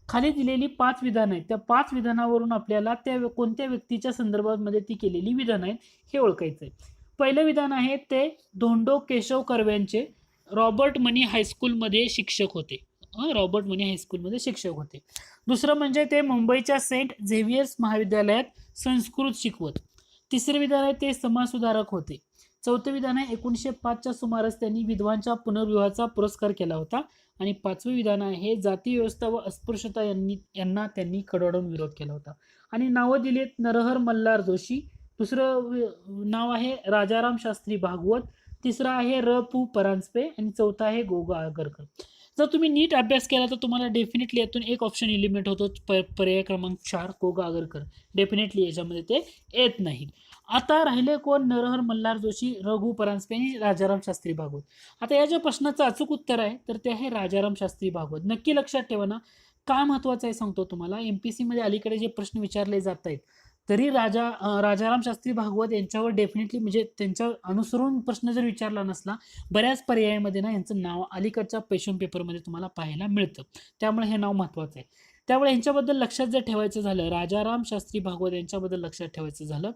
खाली दिलेली 5 विधान आहेत त्या 5 विधानावरून आपल्याला त्या कोणत्या व्यक्तीच्या संदर्भामध्ये ती केलेली विधान आहेत हे ओळखायचं आहे. पहिलं विधान आहे ते धोंडो केशव कर्व्यांचे, रॉबर्ट मनी हायस्कूलमध्ये शिक्षक होते. रॉबर्ट मनी हायस्कूलमध्ये शिक्षक होते. दुसरं म्हणजे ते मुंबईच्या सेंट झेवियर्स महाविद्यालयात संस्कृत शिकवत. तिसरे विधान आहे ते समाजसुधारक होते. चौथं विधान आहे 1905च्या सुमारास त्यांनी विधवांच्या पुनर्विवाहाचा पुरस्कार केला होता. आणि 5वे विधान आहे जाती व्यवस्था व अस्पृश्यता यांना त्यांनी कडाडून विरोध केला होता. आणि नावं दिलीत नरहर मल्हार जोशी, दुसरं नाव आहे राजाराम शास्त्री भागवत, तिसरं आहे र.पु. परांजपे आणि चौथा आहे गोगा आगरकर. जर तुम्ही नीट अभ्यास केला तर तुम्हाला डेफिनेटली यातून एक ऑप्शन इलिमिनेट होतो, पर्याय क्रमांक 4 गोगा आगरकर. डेफिनेटली याच्यामध्ये ते येत नाही. आता राहिले कोण, नरहर मल्हार जोशी, रघु परांजपे आणि राजाराम शास्त्री भागवत. आता या ज्या प्रश्नाचं अचूक उत्तर आहे तर ते आहे राजाराम शास्त्री भागवत. नक्की लक्षात ठेवा ना, काय महत्त्वाचं आहे सांगतो तुम्हाला. MPSC मध्ये अलीकडे जे प्रश्न विचारले जात आहेत तरी राजाराम शास्त्री भागवत यांच्यावर डेफिनेटली म्हणजे त्यांच्या अनुसरून प्रश्न जर विचारला नसला बऱ्याच पर्यायामध्ये ना यांचं नाव अलीकडच्या क्वेश्चन पेपरमध्ये तुम्हाला पाहायला मिळतं. त्यामुळे हे नाव महत्त्वाचं आहे. त्यामुळे यांच्याबद्दल लक्षात जर ठेवायचं झालं, राजाराम शास्त्री भागवत यांच्याबद्दल लक्षात ठेवायचं झालं,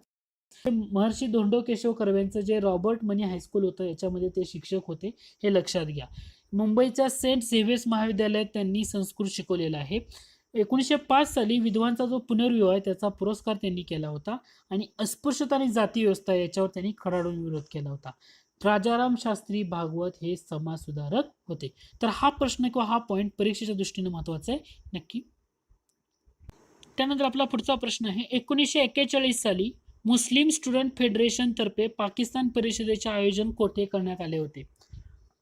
महर्षी धोंडो केशव कर्वेंचं जे रॉबर्ट मनी हायस्कूल होतं याच्यामध्ये ते शिक्षक होते, हे लक्षात घ्या. मुंबईच्या सेंट झेवियर्स महाविद्यालयात त्यांनी संस्कृत शिकवलेलं आहे. 1905 साली विधवांचा जो पुनर्विवाह आहे त्याचा पुरस्कार त्यांनी केला होता आणि अस्पृश्यता आणि जाती व्यवस्था याच्यावर त्यांनी खडाडून विरोध केला होता. राजाराम शास्त्री भागवत हे समाज सुधारक होते. तर हा प्रश्न किंवा हा पॉइंट परीक्षेच्या दृष्टीने महत्वाचा आहे नक्की. त्यानंतर आपला पुढचा प्रश्न आहे, 1941 साली मुस्लिम स्टुडंट फेडरेशन तर्फे पाकिस्तान परिषदेचे आयोजन कोठे करण्यात आले होते?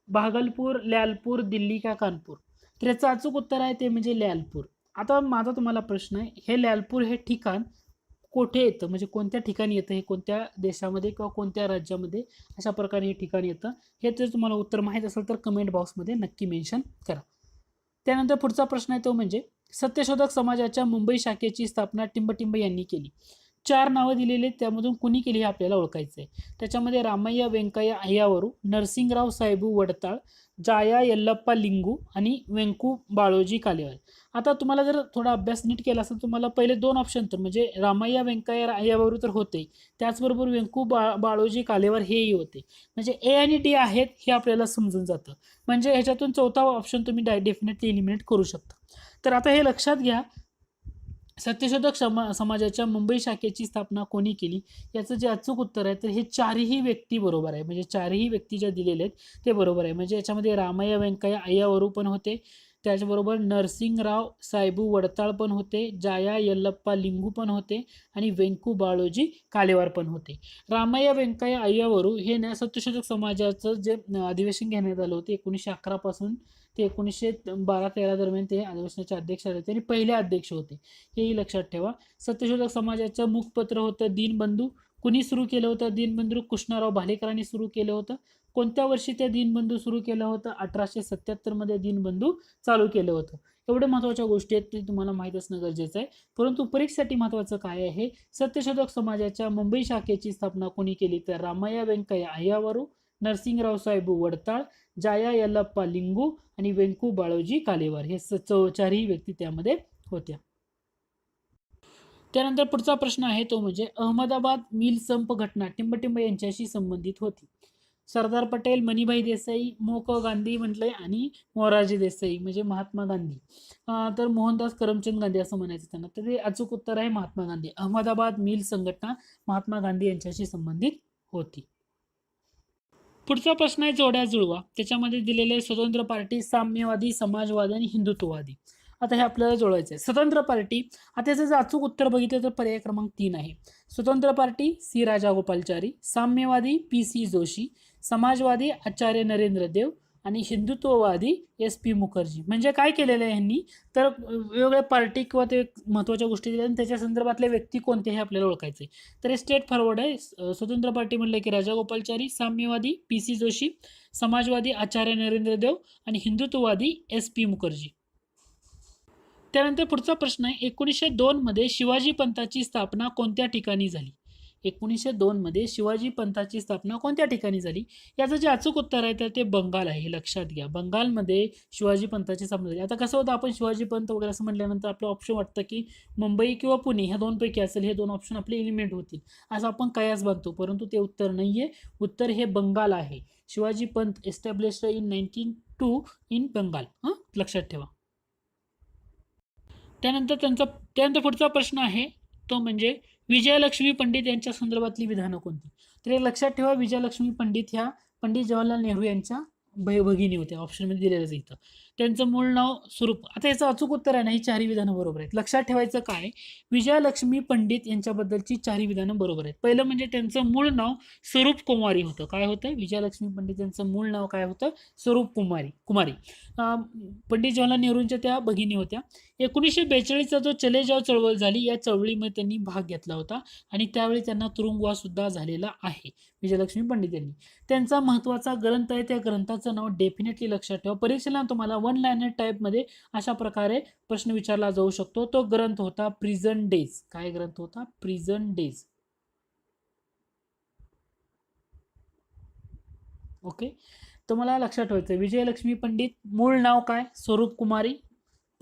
भागलपूर, लालपूर, दिल्ली का कानपूर? तर याचं अचूक उत्तर आहे ते म्हणजे लालपूर. आता माझा तुम्हाला प्रश्न आहे, हे लालपूर हे ठिकाण कोठे येतं, म्हणजे कोणत्या ठिकाणी येतं, हे कोणत्या देशामध्ये किंवा कोणत्या राज्यामध्ये अशा प्रकारे हे ठिकाण येतं, हे जर तुम्हाला उत्तर माहीत असेल तर कमेंट बॉक्समध्ये नक्की मेन्शन करा. त्यानंतर पुढचा प्रश्न आहे तो म्हणजे, सत्यशोधक समाजाच्या मुंबई शाखेची स्थापना टिंबटिंब यांनी केली. 4 नावं दिलेली, त्यामधून कुणी केली हे आपल्याला ओळखायचं आहे. त्याच्यामध्ये रामय्या व्यंकय्या अय्यावरू, नरसिंगराव साहेबू वडताळ, जाया यल्लप्पा लिंगू आणि व्यंकू बाळोजी कालेवार. आता तुम्हाला जर थोडा अभ्यास नीट केला असेल, तुम्हाला पहिले 2 ऑप्शन तर म्हणजे रामय्या व्यंकय्या अय्यावरू तर होते, त्याचबरोबर व्यंकू बाळोजी कालेवार हेही होते. म्हणजे ए आणि डी आहेत हे आपल्याला समजून जातं. म्हणजे ह्याच्यातून चौथा ऑप्शन तुम्ही डेफिनेटली एलिमिनेट करू शकता. तर आता हे लक्षात घ्या, सत्यशोधक समाजाच्या मुंबई शाखेची स्थापना कोणी केली, याचं जे अचूक उत्तर आहे तर हे 4ही व्यक्ती बरोबर आहे. म्हणजे 4ही व्यक्ती ज्या दिलेले आहेत ते बरोबर आहे. म्हणजे याच्यामध्ये रामय्या व्यंकय्या अय्यावरू पण होते, त्याचबरोबर नरसिंगराव साहेबू वडताळ पण होते, जाया यल्लप्पा लिंगू पण होते आणि व्यंकू बाळोजी कालेवार पण होते. रामय्या व्यंकय्या अय्यावरू हे ना सत्यशोधक समाजाचं जे अधिवेशन घेण्यात आलं होते 1911 पासून ते 1912-13 दरम्यान ते अधिवेशनाचे अध्यक्ष आले होते आणि पहिले अध्यक्ष होते, हेही लक्षात ठेवा. सत्यशोधक समाजाचं मुखपत्र होतं दीनबंधू. कुणी सुरू केलं होतं? दीनबंधू कृष्णराव भालेकरांनी सुरू केलं होतं. कोणत्या वर्षी ते दीनबंधू सुरू केलं होतं? 1877 मध्ये दीनबंधू चालू केलं होतं. एवढ्या महत्त्वाच्या गोष्टी आहेत ते तुम्हाला माहीत असणं गरजेचं आहे. परंतु परीक्षेसाठी महत्त्वाचं काय आहे, सत्यशोधक समाजाच्या मुंबई शाखेची स्थापना कोणी केली तर रामय्या व्यंकय्या अय्यावरू, नरसिंगराव साहेबू वडताळ, जाया यल्लप्पा लिंगू आणि व्यंकू बाळोजी कालेवार हे 4ही व्यक्ती त्यामध्ये होत्या. त्यानंतर पुढचा प्रश्न आहे तो म्हणजे, अहमदाबाद मिल संप घटना टिंबटिंब यांच्याशी संबंधित होती. सरदार पटेल, मणिभाई देसाई, मोक गांधी म्हटलंय आणि मोरारजी देसाई म्हणजे महात्मा गांधी. तर मोहनदास करमचंद गांधी असं म्हणायचं त्यांना. तर ते अचूक उत्तर आहे महात्मा गांधी. अहमदाबाद मिल संघटना महात्मा गांधी यांच्याशी संबंधित होती. पुढचा प्रश्न आहे जोड्या जुळवा. त्याच्यामध्ये दिलेले स्वतंत्र पार्टी, साम्यवादी, समाजवादी आणि हिंदुत्ववादी. आता हे आपल्याला जोडायचं आहे. स्वतंत्र पार्टी, आता याचं जर अचूक उत्तर बघितलं तर पर्याय क्रमांक 3 आहे. स्वतंत्र पार्टी सी राजागोपालचारी, साम्यवादी पी.सी. जोशी, समाजवादी आचार्य नरेंद्र देव आणि हिंदुत्ववादी एस.पी. मुखर्जी. म्हणजे काय केलेलं आहे यांनी, तर वेगवेगळ्या पार्टी किंवा ते महत्त्वाच्या गोष्टी दिल्या आणि त्याच्या संदर्भातले व्यक्ती कोणते हे आपल्याला ओळखायचे. तर हे स्ट्रेट फॉरवर्ड आहे. स्वतंत्र पार्टी म्हणलं की राजागोपालचारी, साम्यवादी पी.सी. जोशी, समाजवादी आचार्य नरेंद्र देव आणि हिंदुत्ववादी एस.पी. मुखर्जी. त्यानंतर पुढचा प्रश्न आहे, 1902 मध्ये शिवाजी पंथाची स्थापना कोणत्या ठिकाणी झाली? 1902 मध्ये शिवाजी पंथाची स्थापना कोणत्या ठिकाणी झाली? याचं जे अचूक उत्तर आहे तर ते बंगाल आहे. हे लक्षात घ्या, बंगालमध्ये शिवाजी पंथाची स्थापना झाली. आता कसं होतं, आपण शिवाजी पंथ वगैरे असं म्हटल्यानंतर आपलं ऑप्शन वाटतं की मुंबई किंवा पुणे ह्या दोनपैकी असेल, हे 2 ऑप्शन आपले एलिमिनेट होतील असं आपण कयास बांधतो, परंतु ते उत्तर नाहीये. उत्तर हे बंगाल आहे. शिवाजी पंथ एस्टॅब्लिश्ड इन 1902 इन बंगाल. लक्षात ठेवा. त्यानंतर पुढचा प्रश्न आहे तो म्हणजे, विजयलक्ष्मी पंडित यांच्या संदर्भातली विधानं कोणती? तर हे लक्षात ठेवा, विजयलक्ष्मी पंडित ह्या पंडित जवाहरलाल नेहरू यांच्या भगिनी होत्या. ऑप्शनमध्ये दिलेलंच इथं. त्यांचं मूळ नाव स्वरूप. आता याचं अचूक उत्तर आहे ना, ही 4ही विधानं बरोबर आहेत. लक्षात ठेवायचं काय, विजयलक्ष्मी पंडित यांच्याबद्दलची 4ही विधानं बरोबर आहेत. पहिलं म्हणजे त्यांचं मूळ नाव स्वरूप कुमारी होतं. काय होतं? विजयलक्ष्मी पंडित यांचं मूळ नाव काय होतं? स्वरूप कुमारी. पंडित जवाहरलाल नेहरूंच्या त्या भगिनी होत्या. 1942चा जो चले जाव चळवळ झाली, या चळवळीमध्ये त्यांनी भाग घेतला होता आणि त्यावेळी त्यांना तुरुंगवास सुद्धा झालेला आहे विजयलक्ष्मी पंडित यांनी. त्यांचा महत्त्वाचा ग्रंथ आहे, त्या ग्रंथाचं नाव डेफिनेटली लक्षात ठेवा. परीक्षेला तुम्हाला 1 लायनर टाईपमध्ये अशा प्रकारे प्रश्न विचारला जाऊ शकतो. तो ग्रंथ होता प्रिझन डेज. काय ग्रंथ होता? Prison days. ओके, तुम्हाला लक्षात ठेवायचं, विजयलक्ष्मी पंडित मूळ नाव काय? स्वरूप कुमारी.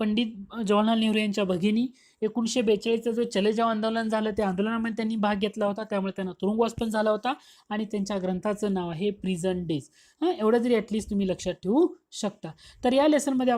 पंडित जवाहरलाल नेहरू यांच्या भगिनी. 1942चं जो चले जाव आंदोलन झालं, त्या आंदोलनामध्ये त्यांनी भाग घेतला होता, त्यामुळे त्यांना तुरुंगवास पण झाला होता. आणि त्यांच्या ग्रंथाचं नाव आहे प्रिझन डेज. एवढं जरी ॲटलिस्ट तुम्ही लक्षात ठेवू शकता. तर या लेसनमध्ये